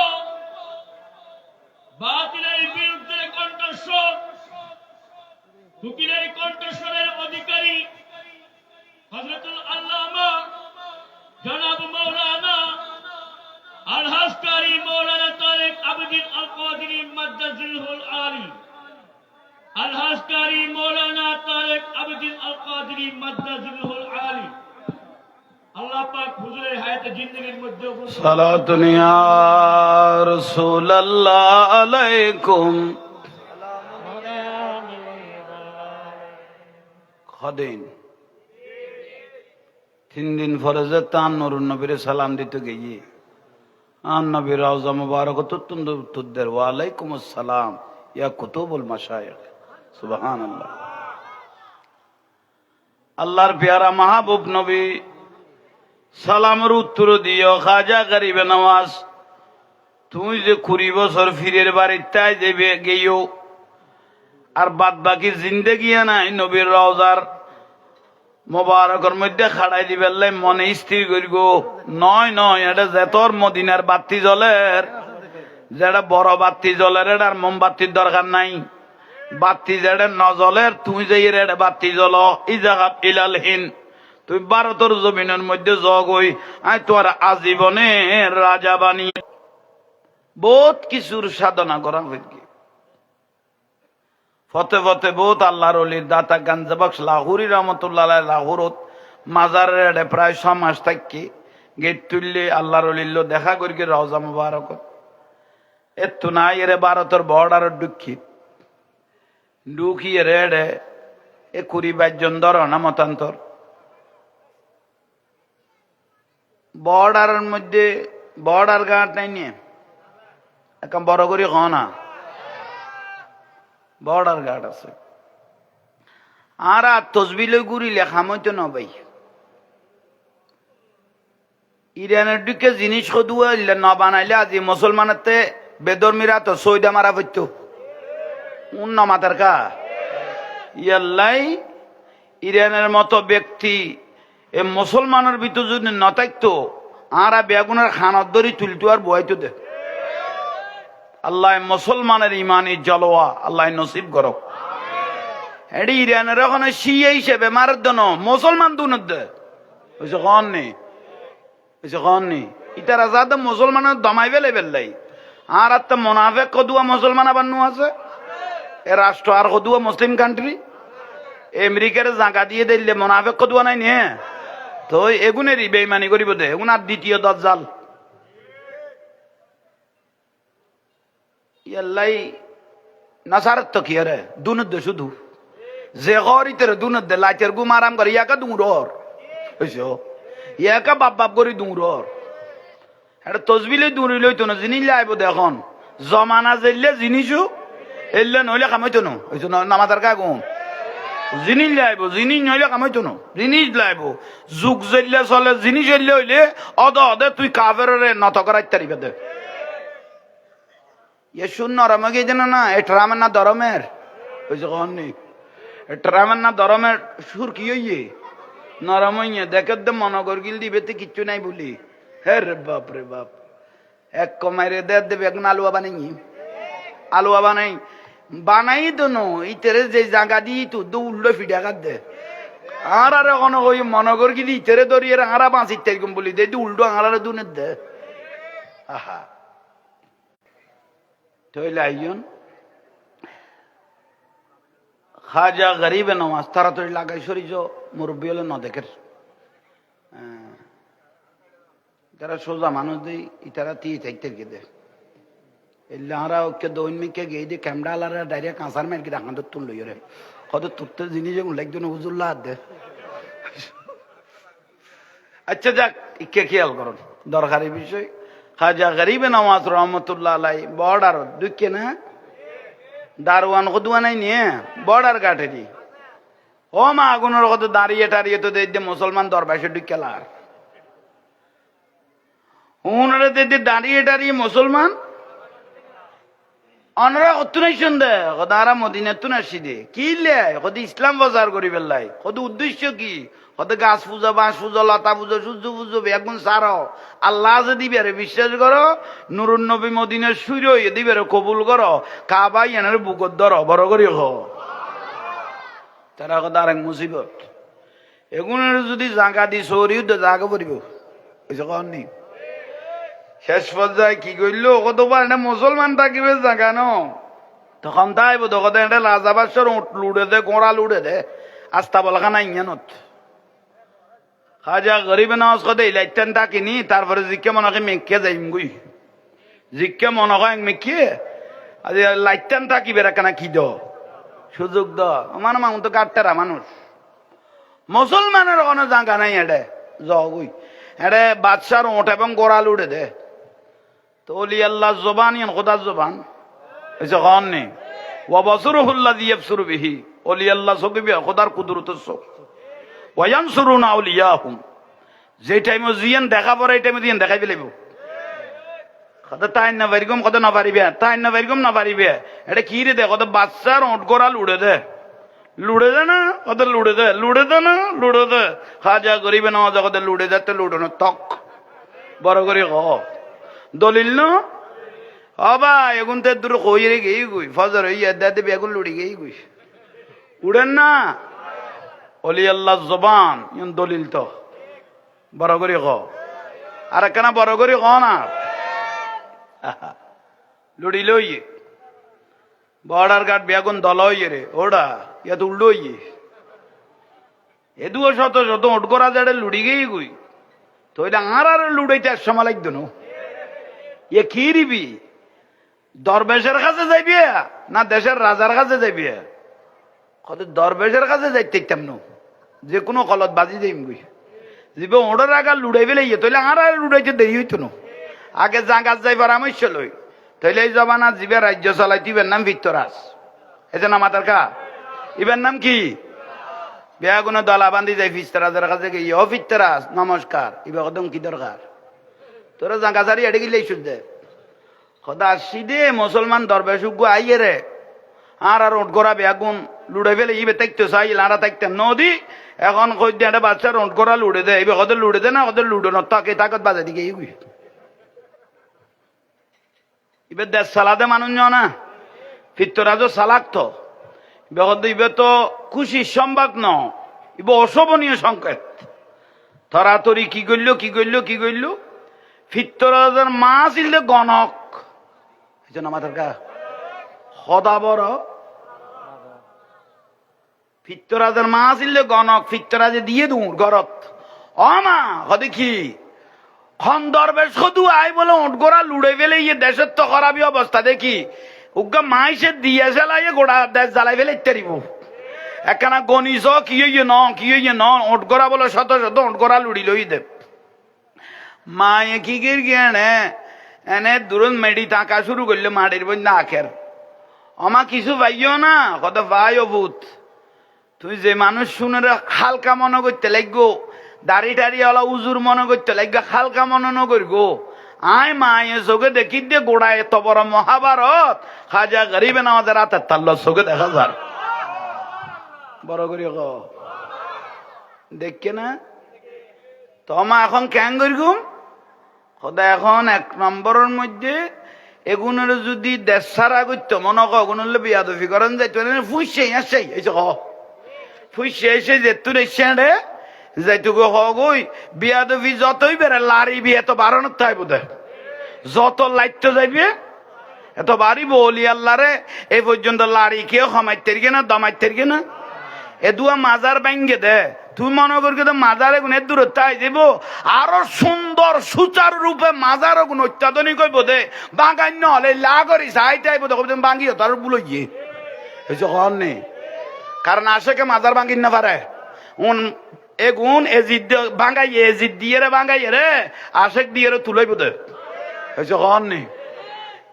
বাতিলের বিরুদ্ধে কণ্ঠস্বর ফকিরের কণ্ঠস্বরের অধিকারী হযরতুল আল্লামা জনাব মাওলানা আলহাজ কারি মাওলানা তারেক আবদিন আল কাদরি মাদ্দাজিলহুল আলী আলহাজ কারি মাওলানা তারেক আবদিন আল কাদরি মাদ্দাজিলহুল আলী আল্লাহ পাক হুজুরের হায়াতে জিন্দেগীর মধ্যে সালাতুন ইয়া রাসূলুল্লাহ আলাইকুম খাদিন 3 দিন ফরজে তান নুরুন নবীর সালাম দিতে গিয়ে আন নবীর রওজা মুবারক তুতুন্দ তুদ্দের ওয়া আলাইকুম আসসালাম ইয়া কুতুবুল মাশায়েখ সুবহানাল্লাহ আল্লাহর পেয়ারা মাহবুব নবী সালামের উত্তর দিও খাজা গরিবে নওয়াজ তুমি যে 20 বছর ফিরের বাড়িতে যাবে গিয়েও আর বাদ বাকি জিন্দেগি নাই নবীর রওজার মোবারকের মধ্যে খাড়াই দিবে মনে স্থির করি গো নয় নয় এটা যেতর মদিনার বাতি জ্বলের যেটা বড় বাতি জ্বলের এটার মোমবাতির দরকার নাই বাতি যেটা নজলের তুই যে এটা বাতি জ্বল ইজাহাব ইলালহীন তুই ভারতের জমিনের মধ্যে জগ হই আই তোর আজীবনের রাজা বানিয়ে বহুত কিছুর সাধনা করা হয়েছে ফতে ফতে বহুত আল্লাহর ওলির দাতা গাঞ্জাবক্স লাহুরি রহমতুল্লাহ লাহুরত মাজারের প্রায় 6 মাস থাকি গেট তুললে আল্লাহর ওলিল্লো দেখা করি রওজা মুবারক এতো নাই এরে ভারতের বর্ডার ঢুকিয়ে রেড়ে 20-22 জন ধর না মতান্তর বর্ডারের মধ্যে বর্ডার গাঁট নাই নিয়ে এখন বড় করি না বর্ডার গার্ড আছে আর তসবিলে গুড়ি লেখা মতো ন ভাই ইরানের দিকে জিনিস সদুয়া ন বানাইলে আজি মুসলমানের বেদর্মীরা তো সৈদা মারা পড়তো উন্ন মাতার কা ইয়াল্লাই ইরানের মতো ব্যক্তি এ মুসলমানের ভিতর যদি ন থাকতো আর বেগুনের খানত ধরি তুলতো আর বয়াইতো দে আল্লাহ মুসলমানের ইমানি জলওয়া আল্লাহ নসিব করক এডি ইরানের ওখানে শিয়া হিসেবে মারার জন্য মুসলমান দুনত দে হইছে কন নি ইতারা যাতে মুসলমানের দমাই বেলে বেললাই আর তো মোনাফেক কদুয়া মুসলমান আবার নু আছে এ রাষ্ট্র আর কদুয়া মুসলিম কান্ট্রি আমেরিকার জায়গা দিয়ে দিলে মোনাফেক কদুয়া নাই নিয়ে তো এগুনেরই বেইমানি করিব দে এগুন আর দ্বিতীয় দজ্জাল ইয়াল্লাই নাসারত তো কি রে দুনুদ দে শুধু যে গরিতের দুনুদ দে লাইতের গু মারাম করে ইয়াকা দুরর হইছো ইয়াকা বাপ বাপ করি দুরর এটা তসবিলে দূরি লইতো না জিনিস লাইব দেখুন জমানা জেললে জিনিসও এলে নইলে কামাইতো না হইছো নামাতার কাগুন জিনিস লাইব জিনিস নইলে কামাইতো না জিনিস লাইব যুগ জেললে চলে জিনিস এলে হইলে অদ অদে তুই কাফের নত করাই তারিবে দে ইয়ে শুন নরমে গিয়ে জানো না এ ট্রামের না দরমের হইছে কখন নি এ ট্রামের না দরমের সুর কি হইয়ে নরম হইয়ে দেখে দে মনগর গিল দিবে তো কিচ্ছু নাই বলি হে রে বাপ এক কমাইরে দেবে এখন আলুয়া বানাই আলুয়া বানাই তো নো ইতেরে যে জায়গা দিই তো উল্টো ফিডা কাট দে আর এখন ওই মনগর গিলি ইতেরে ধরিয়ে আরা বাঁচিত এরকম বলি দে উল্টো আঙারে দুনের দে আহা তৈলে আইজন খাজা গরিবে নমাজ তাড়াতাড়ি লাগাই সরিজ মুরব্বী হলে ন দেখের যারা সোজা মানুষ দেই ইতারা তীর থাকতে গিয়ে এলে আমরা ওকে দৈন মেকে গিয়ে দিয়ে ক্যামেরা আলারা ডাইরেক্ট কাঁচার মেয়ের কি রাখান তুললো রে কত তুলতে জিনিস লাগতো না হুজুল্লাহ হাত দে আচ্ছা যাক ইকে খেয়াল করুন দরকারি বিষয় খাজা গরিবে নওয়াজ রহমতুল্লাহ আলাই বর্ডার দুঃখে না দারোয়ান কদুয়া নাই নিয়ে বর্ডার কাটেরি ও মা আগুনের কত দাঁড়িয়ে টাড়িয়ে তো দেখতে মুসলমান দরবাসে ঢুকেলার উনারা দেখতে দাঁড়িয়ে দাঁড়িয়ে মুসলমান অনরা অতুনাই শুনদে কদারা মদিনা তুনাসি দে কি লে কত ইসলাম প্রচার করি বেলাই কত উদ্দেশ্য কি কত গাছ পূজা বাঁশ পূজা লতা পুজো সূর্য পুজো বেগুন সারো আল্লাহ যে দিবে রে বিশ্বাস করো নুরুন নবী মদিনার সুর দিবে রে কবুল করো কাবাই এনার বুকত ধরো বড় করি হ তারা কথা আর এক মুসিবত এগুনের যদি জাগা দি সৌরিও তো জাগা পড়িব বুঝছো কন নি শেষ পর্যায়ে কি করলো কতবার এটা মুসলমান থাকিবে জাগা ন তখন তাই তখন এটা রাজাবাসর উঠ লুড়ে দে গোড়া লুড়ে দে আস্তা বলখানা ইঞ্জানত খাজা গরিবে নামাজ কদে ইলাইতেন থাকিনি তারপরে জিজ্ঞে মনে হয় মেঘকে যাইম গুই জিজ্ঞে মনে হয় মেঘকে আজ লাইতেন থাকিবে কেনা কি দ সুযোগ দ আমার মানুষ তো কাটতারা মানুষ মুসলমানের কোনো জায়গা নাই এডে জগুই এডে বাদশার ওঠ এবং গোড়া লুড়ে দে তো অলি আল্লাহ জবান ইয়ান খোদার জবান এসে কন নেই ওয়া বসরুহুল্লাযী ইয়াবসুরু বিহি অলি আল্লাহ সকিবে খোদার কুদরতের চোখ ওয়ায়ানসুরুনা আউলিয়াহুম যে টাইমে জিয়ান দেখা পড়ে এই টাইমে জিয়ান দেখাই ফেলিব কত তাই না বেরগম কত না পারিবে তাই না বেরগম না পারিবে এটা কি রে দে কত বাচ্চার ওট গোড়া লুড়ে দে না কত লুড়ে দে না লুড়ে দে খাজা গরিবে নামাজ কত লুড়ে যাতে লুড়ানো তক বড় করে ক দলিল ন হবা এগুন তো দূর কইরে গেই গুই ফজর হইয়া দাতে বেগুন লুড়ি গেই গুই উড়েন না অলি আল্লাহ জবান ইন দলিল তো বড় করে ক আর কেন বড় করে ক না লুড়ি লই বর্ডার গার্ড বেগুন দল হইয়ে রে ওটা ইয়াত উল্টো হইয়ে এদুও শত শত ওট করা যাড়ে লুড়ি গেই গুই তো এটা আর লুড়াইতে এক সময় লাগতো না এ কি রিবি দরবেশের কাছে যাইবি না দেশের রাজার কাছে যাইবি কত দরবেশের কাছে যাইতাম না যে কোনো কলত বাজি যাইম গুই যাবে ওটার আগে লুড়াই ফেলে তাহলে আর লুড়াইতে দেরি হইতো না আগে জাগাত যাইবার আমি লই তাহলে এই জমানা জীবে রাজ্য চালাইতে ইবের নাম ভিত্তরাজ এই যে না মাতার কা ইবের নাম কি বেয়া কোনো দলা বান্ধি যাই ফিস্তরাজের কাছে গিয়ে ও ফিত্তরাজ নমস্কার ইবে কদম কি দরকার তোরা জাগা সারি এটে গিলে শুনতে খোদা সিদে মুসলমান দরবেশ আইয়ে রে আর ওট করা বেগুন লুড়ে ফেলে ইবে তাইতে চাই লাড়া তাইতে নদী এখন কই দিয়ে একটা বাচ্চার ওট করা লুড়ে দে ইবে কদের লুড়ে দে না কদের লুড়ে ন তাকে তাকত বাজে দিকে ইগুই ইবে দেশ সালাদে মানুষ না ফিত্তরাজও সালাক তো ইবে তো খুশি সম্বাদ ন ইবে অশোভনীয় সংকেত তরাতরি কি করল ফিত্তরাজের মা ছিল গণক নামাজের কা সদা বড় ফিত্তরাজের মা আসিলে গণক ফিত্তরাজে দিয়ে দূর গরত অ মা হদে কি খন্দরবেশ সদু আই বলে উঠ গোড়া লুড়ে ফেলে ইয়ে দেশের তো খারাপই অবস্থা দেখি উগা মাইসে দিয়ে জ্বালাইয়ে গোড়া দেশ জ্বালাই ফেলে ইত্যারিব একখানা গণিস কি হইয়ে ন উঠ গোড়া বলে শত শত উঠ গোড়া লুড়ি লই দে মায়ে কি গির গিয়ে এনে দূরন মেডি তাকা শুরু করলো মাটির বন্ধা আখের আমা কিছু পাইও না কত ভাই ও ভূত তুই যে মানুষ শুনে হালকা মনে করতে লাগবো দাড়ি টাড়ি ওলা উজুর মনে করতে লাগবে হালকা মনে নগর গো আয় মায়ে চোখে দেখি দিয়ে গোড়া এত বড় মহাভারত খাজা গরিবে না আমাদের রাতের তাল্ল চোখে দেখা যার বড় করি দেখকে না তোমা এখন কেন করিগুম সদা এখন এক নম্বরের মধ্যে এগুনের যদি দেশ সারা করতো মনে কগুনলে বিয়াদফি করেন যাইতো ফুসছে আসছে এই ফুসছে এসে যেতুন এসে রে যাইতুগো হগই বিয়াদফি যতই বেড়ে লারি বি এত বাড়ানোর তাই বোধ যত লাইতে যাইবে এত বাড়িব অলি আল্লাহরে এই পর্যন্ত লারি কেউ ক্ষমাইতে না দমাইতে না এ দুয়া মাজার ব্যাঙ্গে দে তুই মনে করি তো মাজারে গুণ দূরত্ব আই যাব আরো সুন্দর সুচারু রূপে মাজার গুণ অত্যাধুনিক হইব দে বাগান্য হলে লাগরি সাইটাই বোধ বাঙ্গি তার বুলো গিয়ে হন নেই কারণ আশেকে মাজার ভাঙ্গি না পারে এগুন এজিদ ভাঙ্গাই এজিদ দিয়ে রে ভাঙ্গাই রে আশেক দিয়ে রে তুলাই বোধ হন নেই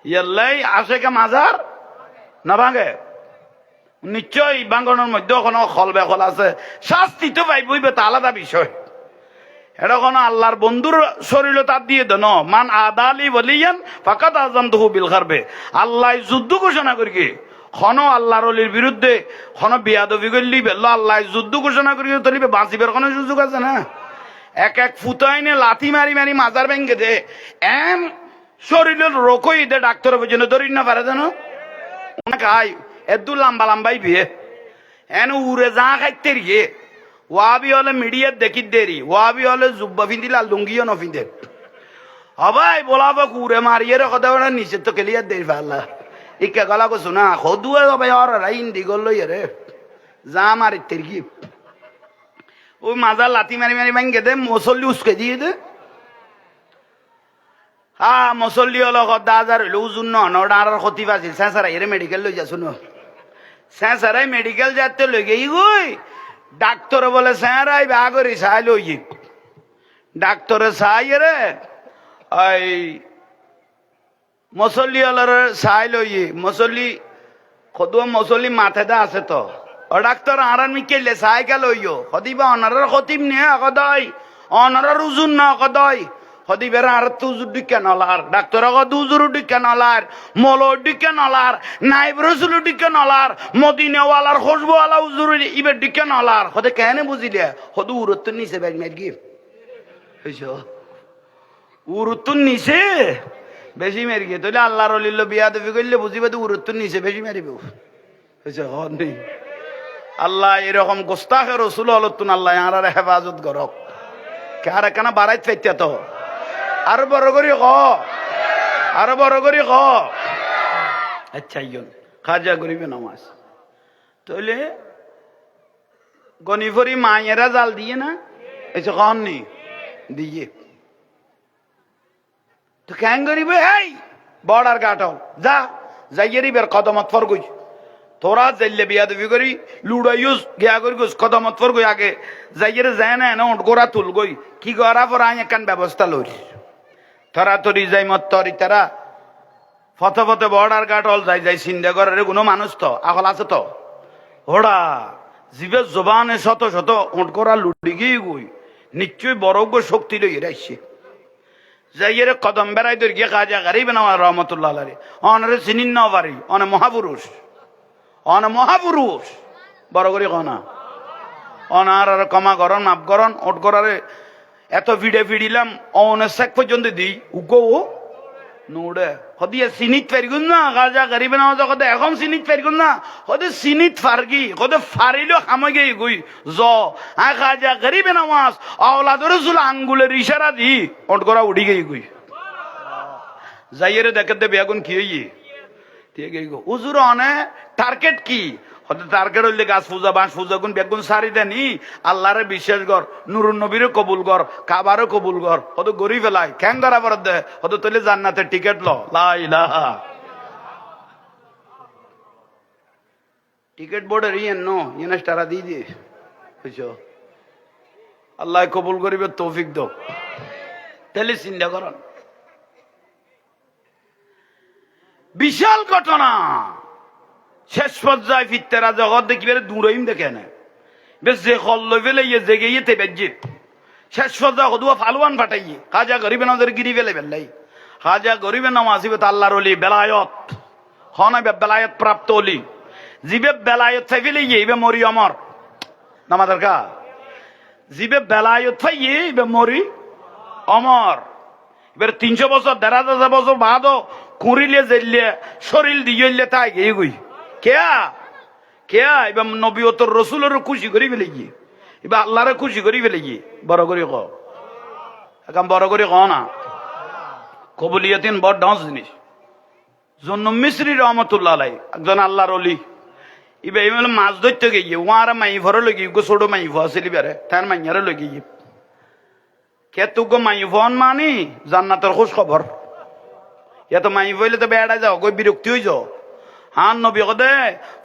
ইয়াল্লাই আশেকে মাজার না ভাঙে নিশ্চয়ই বাঙ্গনের মধ্যে কোনো খল বেখল আছে শাস্তি তো পাইবই তা আলাদা বিষয় এটা কোনো আল্লাহর বন্ধুর শরীর তার দিয়ে দেন মান আদালি বলিয়ান ফাকাত আযানতুহু বিল হারবে আল্লাহ যুদ্ধ ঘোষণা করি খন আল্লাহর অলির বিরুদ্ধে খন বিয়াদবি করলি বেল্লো আল্লাহ যুদ্ধ ঘোষণা করি তলিবে বাঁচিবার কোনো সুযোগ আছে না এক এক ফুটাইনে লাথি মারি মারি মাজার ভেঙ্গে দে এম শরীরের রোকই দে ডাক্তার পর্যন্ত ধরি না পারে জানো খাই এদু লম্বা লম্বাই বিয়ে এন উড়ে যা খাইতে রিয়ে ওয়াবি হলে মিডিয়ার দেখি দেরি ওয়াবি হলে জুব্বা ফিন্দি লাল লুঙ্গিও নফিন্দে হবাই বলাবো উড়ে মারিয়ে রে কথা বলে নিচে তো কেলিয়ার দেরি পাল্লা ইকে গলা কো শোনা সদুয়ে হবে আর হিন্দি গল রে যা মারি তেরকি ওই মাজার লাথি মারি মারি ভাঙ্গে দে মসল্লি উস্কে দিয়ে দে মসল্লি হলো দাজার হইলো উজুন নটা আর ক্ষতি পাচ্ছিল স্যাঁসারাই এর মেডিকেল লই যা শুনো স্যাঁসারাই মেডিকেল যাতে লই গেই গই ডাক্তার বলে স্যাঁরাই বাগরি সাই লই ডাক্তারে সাই রে ওই মসল্লি হলার সাই লই মসল্লি কদুয়া মসল্লি মাথায় আছে তো ও ডাক্তার আরান মিকেলে সাই কে লইও সদিবা অনারের খতিম নিয়ে কদয় অনারের উজুন না কদয় হদি বেড়া আর তুজুর ডিকে নলার ডাক্তার দুজুর ডিকে নলার মলোর ডিকে নলার নাইব রসুল ডিকে নলার মদিনেওয়ালার খুশবুওয়ালা উজুর ইবের ডিকে নলার হদে কেন বুঝিলে হদু উরত্তর নিচে ব্যাগ মেট গিয়ে উরত্তর নিচে বেশি মেরি গিয়ে তাহলে আল্লাহর অলিল বিয়াদবি করলে বুঝিবে তো উরত্তর নিচে বেশি মেরিব নেই আল্লাহ এরকম গোস্তাখে রসুল হলতুন আল্লাহ আর হেফাজত করক কার কেন বাড়াইতে পাইতে তো আরো বড় করি আরো বড় করি আচ্ছা ইয়ন খাজা গরিবে নামাজ তাহলে গনিফরি মায়েরা জাল দিয়ে না এসে কন নি দিয়ে তো কেন গরিবে এই বর্ডার কাটাও যা যাইয়েরি বের কদমত ফর গই তোরা যাইলে বিয়াদবি করি লুড়াইউস গিয়া করি গুস কদমত ফর গই আগে যাইয়েরে যায় না উঠ গোড়া তুল গই কি গড়া পর আই একান ব্যবস্থা লই তোরা তরি যাই মত তরি তারা ফতে ফতে বর্ডার গাট হল যাই যাই চিন্তা করে কোনো মানুষ তো আকল আছে তো ওরা জীবে জবানে শত শত উঠ করা লুড়ি গিয়ে গই নিশ্চয়ই বড় শক্তি লই রাইছে যাইয়ের কদম বেড়াই দর গিয়ে কাজা গারিবে না রহমতুল্লাহ আলাইহি অনরে চিনিন না পারি অনে মহাপুরুষ বড় করি কনা অনার আর কমা গরন মাপ গরন ওট করারে এত ভিড়ে ভিড়িলাম অনের শেখ পর্যন্ত দিই উগো নোড়ে হদিয়ে সিনিত পারিগুন না কাজা গারিবে না কথা এখন সিনিত পারিগুন না হদে সিনিত ফারগি হদে ফারিলো খামে গিয়ে গই জ কাজা গারিবে নামাজ আওলাদ রাসূল আঙ্গুলের ইশারা দি ওট করা উড়ি গই গই যাইয়েরে দেখতে বেগুন কি হইয়ে ঠিক আছে হুজুর অনে টার্গেট কি হতে টার্গেট হইলে গাছ পূজা বাঁশ পূজা গুণ বেগুন সারি দেনি আল্লাহরে বিশ্বাস কর নুরুন নবীরে কবুল কর কাবারও কবুল কর হত গরি ফেলাই খ্যাং করা পর দে হত তৈলে জান্নাতের টিকিট ল লা ইলাহা টিকিট বোর্ডের ইয়েন নো ইয়েনে তারা দিয়ে দিয়ে বুঝছো আল্লাহ কবুল করিবে তৌফিক দাও তাহলে চিন্তা করেন বিশাল ঘটনা শেষ পর্যায়ে ফিরতেরা জগৎ দেখিবে দূরইম দেখে না বেশ যে খল লই ফেলে ইয়ে জেগে ইয়ে তেবেজিত শেষ পর্যায়ে হদুয়া ফালুয়ান ফাটাইয়ে খাজা গরিবে নজর গিরি ফেলে বেলাই খাজা গরিবে নাম আসিবে তো আল্লাহর অলি বেলায়ত হন বেলায়ত প্রাপ্ত অলি জিবে বেলায়ত চাই ফেলে ইয়ে ইবে মরি অমর নামাদের কা জিবে বেলায়ত চাই ইবে মরি অমর এবার 300 বছর 1500 বছর বাদও কুড়িলে জেললে শরীর দিয়ে তাই গিয়ে গই কেয়া কেয়া এবার নবীয়তর রসুলেরও খুশি করি ফেলে গিয়ে এবার আল্লাহরে খুশি করি ফেলে গিয়ে বড় করে এখন বড় করে না কবুলিয়াতিন বড় ডান্স জিনিস জন্য মিশ্রি রহমতুল্লাহ আলাই একজন আল্লাহর অলি এবার এবার মাছ ধরতে গিয়ে ওয়ার মাই ভরে লগে ছোট মাই ভুয়া ছিলি বেড়ে তার মাইয়ারে লগে গিয়ে কে তুগো মাই ফোন মানি জান্নাতের খোঁজ খবর এত মাই বইলে তো বেড়ায় যাও কই বিরক্তি হয়ে যাও হান নবী কদে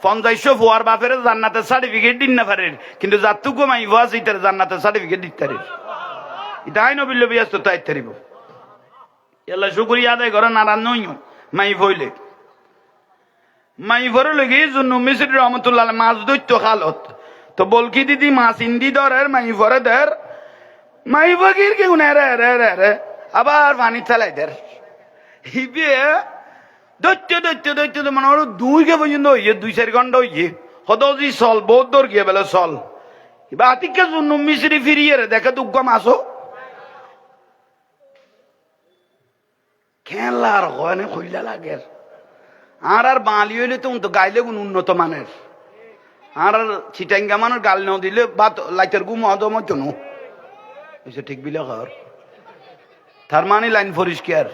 50 ফুয়ার বাপের জান্নাতের সার্টিফিকেট দিন না পারেন কিন্তু যাতুগো মাই ভুয়া সেইটার জান্নাতের সার্টিফিকেট দিতে পারে এটাই নবী লবি আসতো তাই তারিব এলা শুকরিয়া আদায় করে নারায়ণ নই মাই বইলে মাই ভরে লগে জন্য মিসরি রহমতুল্লাহ মাছ দৈত্য খালত তো বলকি দিদি মাছ ইন্দি ধরের মাই ভরে দের মাই বগির কেউ না রে রে রে রে আবার পানি চালাই দের হিবে দৈত্য দৈত্য দৈত্য মানে ওর 2 পর্যন্ত হইয়ে 2-4 ঘন্টা হইয়ে হদি চল বহুত দূর গিয়ে বেলে চল এবার আতিকে জন্য মিশ্রি ফিরিয়ে রে দেখে দুঃখ মাসো খেলার হয় না খুললা লাগে আর বাঙালি হইলে তো গাইলে কোন উন্নত মানের আর চিটাঙ্গা মানের গাল ন দিলে বা লাইটের গুম হদম হতো না ঠিক বিলে ঘর তার মানে লাইন পরিষ্কার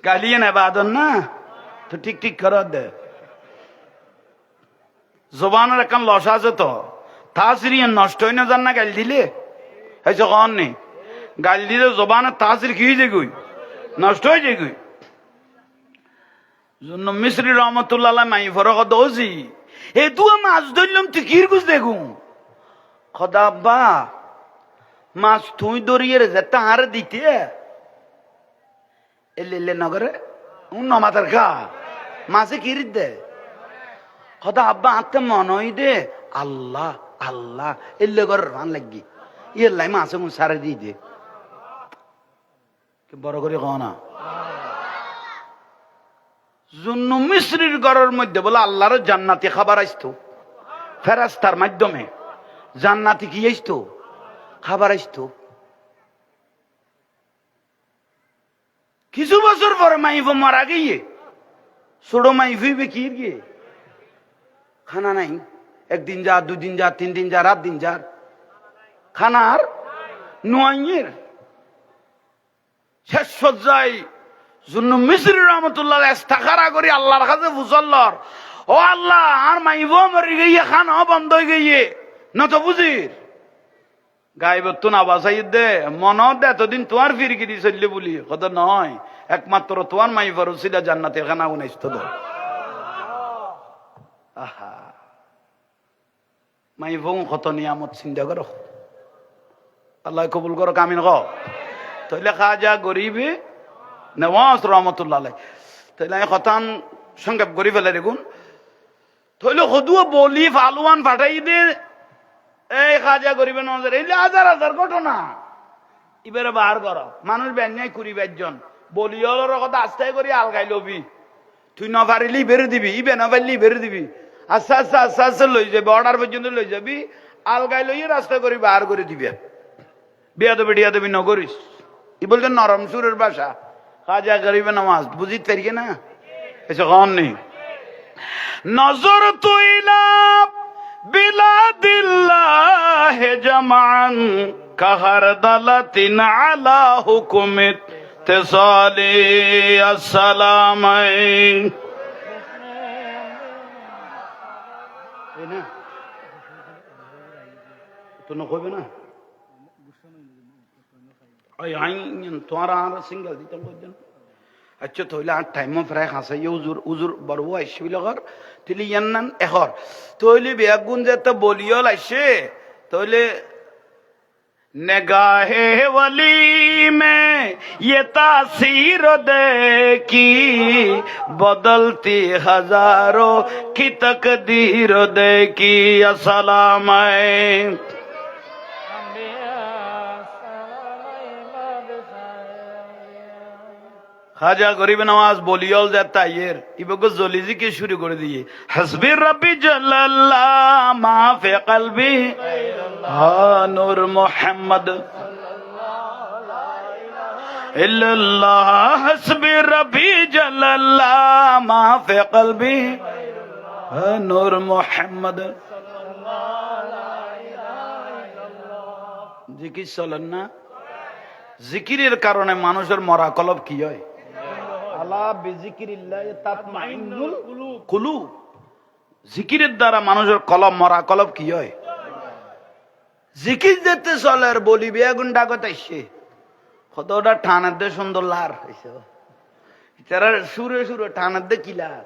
গালিয়ে না বাদন না তো ঠিক ঠিক করার দে জবানের এখন লস আছে তো তাসির নষ্ট হয়ে না যান না গাল দিলে হয়েছে কন নেই গাল দিলে জবানের তাসির কি হয়ে গুই নষ্ট হয়ে যায় গুই জন্য মিশ্রি রহমতুল্লাহ মাই ফরক দোষি এ তুই মাছ ধরলাম তুই কির গুছ দেখু খদা আব্বা মাছ তুই দরিয়ে যে তাহার দিতে এলে নগরে নমাতার খা মাছে কিরিত দে খদা আব্বা আত্মে মনই দে আল্লাহ আল্লাহ এলে করে রান লাগি ইয়ের লাই মাছে কোন সারে দিয়ে দে বড় করে কও না জুন্নু মিশ্রির ঘরের মধ্যে বলে আল্লাহর জান্নাতি খাবার আসতো ফেরেশতার মাধ্যমে জান্নাতি কি আসতো খাবার আসতো কিছু বছর পরে মাইফ মারা গিয়ে ছোট মাইফিবে কি গিয়ে খানা নাই একদিন যা 2 দিন যা 3 দিন যা রাত দিন যা খানার নোয়াইয়ের শেষ পর্যায়ে জন্য মিশ্রি রহমতুল্লাহ ইস্তাখারা করি আল্লাহর কাছে ফুসল্লর ও আল্লাহ আর মাইব মরে গিয়ে খানা বন্ধ হয়ে গিয়ে না তো বুঝির গাইবত না বাসাই দে মন দে এতদিন তোমার ফিরকিরি চললে বলি কত নয় একমাত্র তোমার মাই ফরসিলা জান্নাতে খানা উনাইছ তো আহা মাই বউ কত নিয়ামত চিন্তা করো আল্লাহ কবুল করো কামিন ক তাইলে খাজা গরিবে নওয়াজ রহমতুল্লাহ তাইলে খতান সংক্ষেপ করি ফেলে দেখুন তাইলে হদুয়া বলি ফালুয়ান ফাটাই দে এই খাজা গরিবে নজর এই হাজার হাজার ঘটনা এবারে বার করো মানুষ ব্যান্যায় 20-22 জন বলিওর কথা আস্তায় করি আলগাই লবি তুই ন পারিলি বেরো দিবি ইবে ন পারলি বেরো দিবি আস্তে আস্তে আস্তে আস্তে লই যাবি অর্ডার পর্যন্ত লই যাবি আলগাই লইয়ে রাস্তা করি বার করে দিবি বিয়া দেবি নগরিস ই বলতে নরম সুরের ভাষা খাজা গরিবে নামাজ বুঝিতে পারি না এসে কন নেই নজর তুইলা বিলাদিল্লাহ জামান কাহার দালাতিন আলা হুকুমিত তেসালি আসসালামাইন তো না কইবে না ওই আইন তোমার আর সিঙ্গেল দিতে কইছেন আচ্ছা তাহলে আর টাইম প্রায় খাসে উজুর উজুর বড় আইসি বিলগর তিলি ইয়ান্নান এখর তাহলে বেগুন যেতে বলিও লাইছে তাহলে निगाहे वली में ये तासीर देखी बदलती हजारों की तकदीर देखी अस्सलाम खाजा गरीब नवाज बोलियल जाता येर इबको जोलीजी के शुरू कर दिए हस्बी रब्बी जल्लल्लाह माफे कल्बी हाँ नूर मोहम्मद इल्लल्लाह हस्बी रब्बी जल्लल्लाह माफे कल्बी हाँ नूर मोहम्मद जिकिर चलन ना जिकिरेर कारणे मानुषेर मरा कलब की হয় আলা বিজিকিরিল্লাহ তাতমাইন্নুল কুলুব জিকিরের দ্বারা মানুষের কলব মরা কলব কি হয় জিকির যেতে চলে আর বলি বেগুন ডাকত আইছে কতটা ঠানার দে সুন্দর লার হইছে তারা সুরে সুরে ঠানার দে কি লার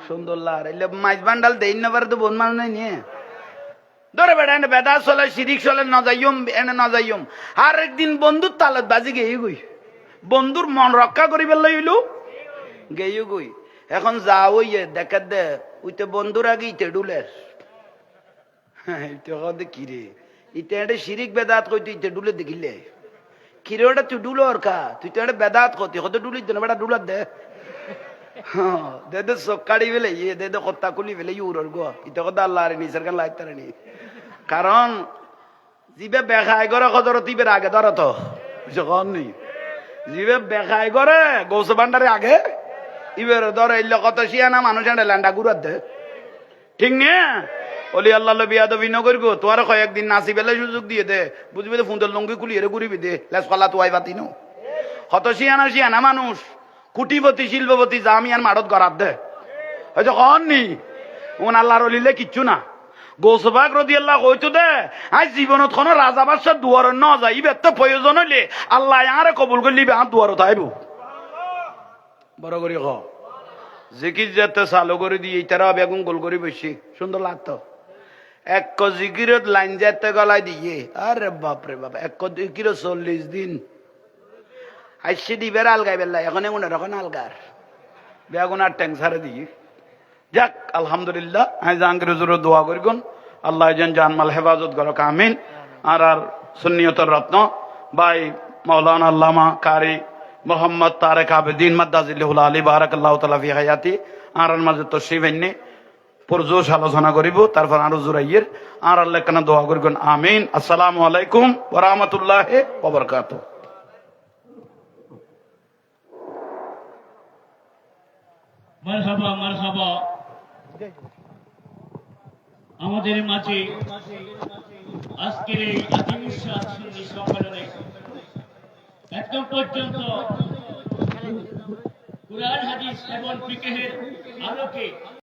সুন্দর লার এলে মাইজ বান্ডাল দেইন না পারে তো বন মান নাই নিয়ে ধরে বেড়া এনে বেদা চলে শিরিক চলে না যাইম এনে না যাইম আর একদিন বন্ধুর তালত বাজি গেই গই বন্ধুর মন রক্ষা করিবার লইল গেইও গই এখন যা ওইয়ে দেখা দে ওইতে বন্ধুর আগে ইতে ডুলের ইতে কদে কিরে ইতে এটা শিরিক বেদাত কইতে ইতে ডুলে দেখিলে কিরে ওটা তুই ডুলো আর কা তুই তো এটা বেদাত কইতে কত ডুলি দে না বেটা ডুলার দে দে দে সকাড়ি বেলে ইয়ে দে দে কত্তা কুলি বেলে ইউরর গো ইতে কদা আল্লাহর নিসের গান লাইতারে নি কারণ জিবে বেখাই করে কদর তিবের আগে ধরো তো যখন নেই জিবে বেখাই করে গৌস ভান্ডারে আগে ইবের ধরে এলে কত শিয়ানা মানুষ আনে ল্যান্ডা ঘুরার দে ঠিক নিয়ে ওলি আল্লাহ বিয়াদবি ন করবো তোমার কয়েকদিন নাচি বেলে সুযোগ দিয়ে দে বুঝবি তো ফুন্দর লঙ্গি খুলি এরে ঘুরিবি দে লেস কলা তুয়াই পাতি নো কত শিয়ানা মানুষ কুটিপতি শিল্পপতি জামিয়ান মাঠত গড়াত দে হয়তো কন নি উন আল্লাহর অলিলে কিচ্ছু না গৌসবাগ রদি আল্লাহ কইতো দে আজ জীবনত কোনো রাজা বাদশাহ দুয়ার ন যায় ইবের তো প্রয়োজন হইলে আল্লাহ আরে কবুল করলি আর দুয়ার তাইব বড় করি খ জিকির যেতে চালু করে দিয়ে তারা বেগুন গোল করে বসি সুন্দর লাগতো এক জিকিরত লাইন যেতে গলায় দিয়ে আরে বাপরে বাপ এক জিকির 40 দিন আইসি দিবের আলগাই বেলা এখন এমন এখন আলগার বেগুন আর ট্যাং ছাড়ে দিয়ে যাক আলহামদুলিল্লাহ আমি জাহাঙ্গীর হুজুরের দোয়া করিগুন আল্লাহ যেন জানমাল হেফাজত করক আমিন আর সুন্নিয়তের রত্ন ভাই মাওলানা আল্লামা কারি মোহাম্মদ তারেক আবেদিন মাদ্দাজিল্লাহুল আলী বারাকাল্লাহু তাআলা ফি হায়াতি আর মাঝে তশরিফ এনে পুরজোশ আলোচনা করিব তারপর আরো জুরাইয়ের আর আল্লাহ কেন দোয়া করিগুন আমিন আসসালামু আলাইকুম ওয়া রাহমাতুল্লাহি ওয়া বারাকাতুহু মারহাবা মারহাবা আমাদের মাঝে আজকের এই আতিমুসাদ সুন্নি সম্মেলনে একদম পর্যন্ত কুরআন হাদিস এবং ফিকহের আলোকে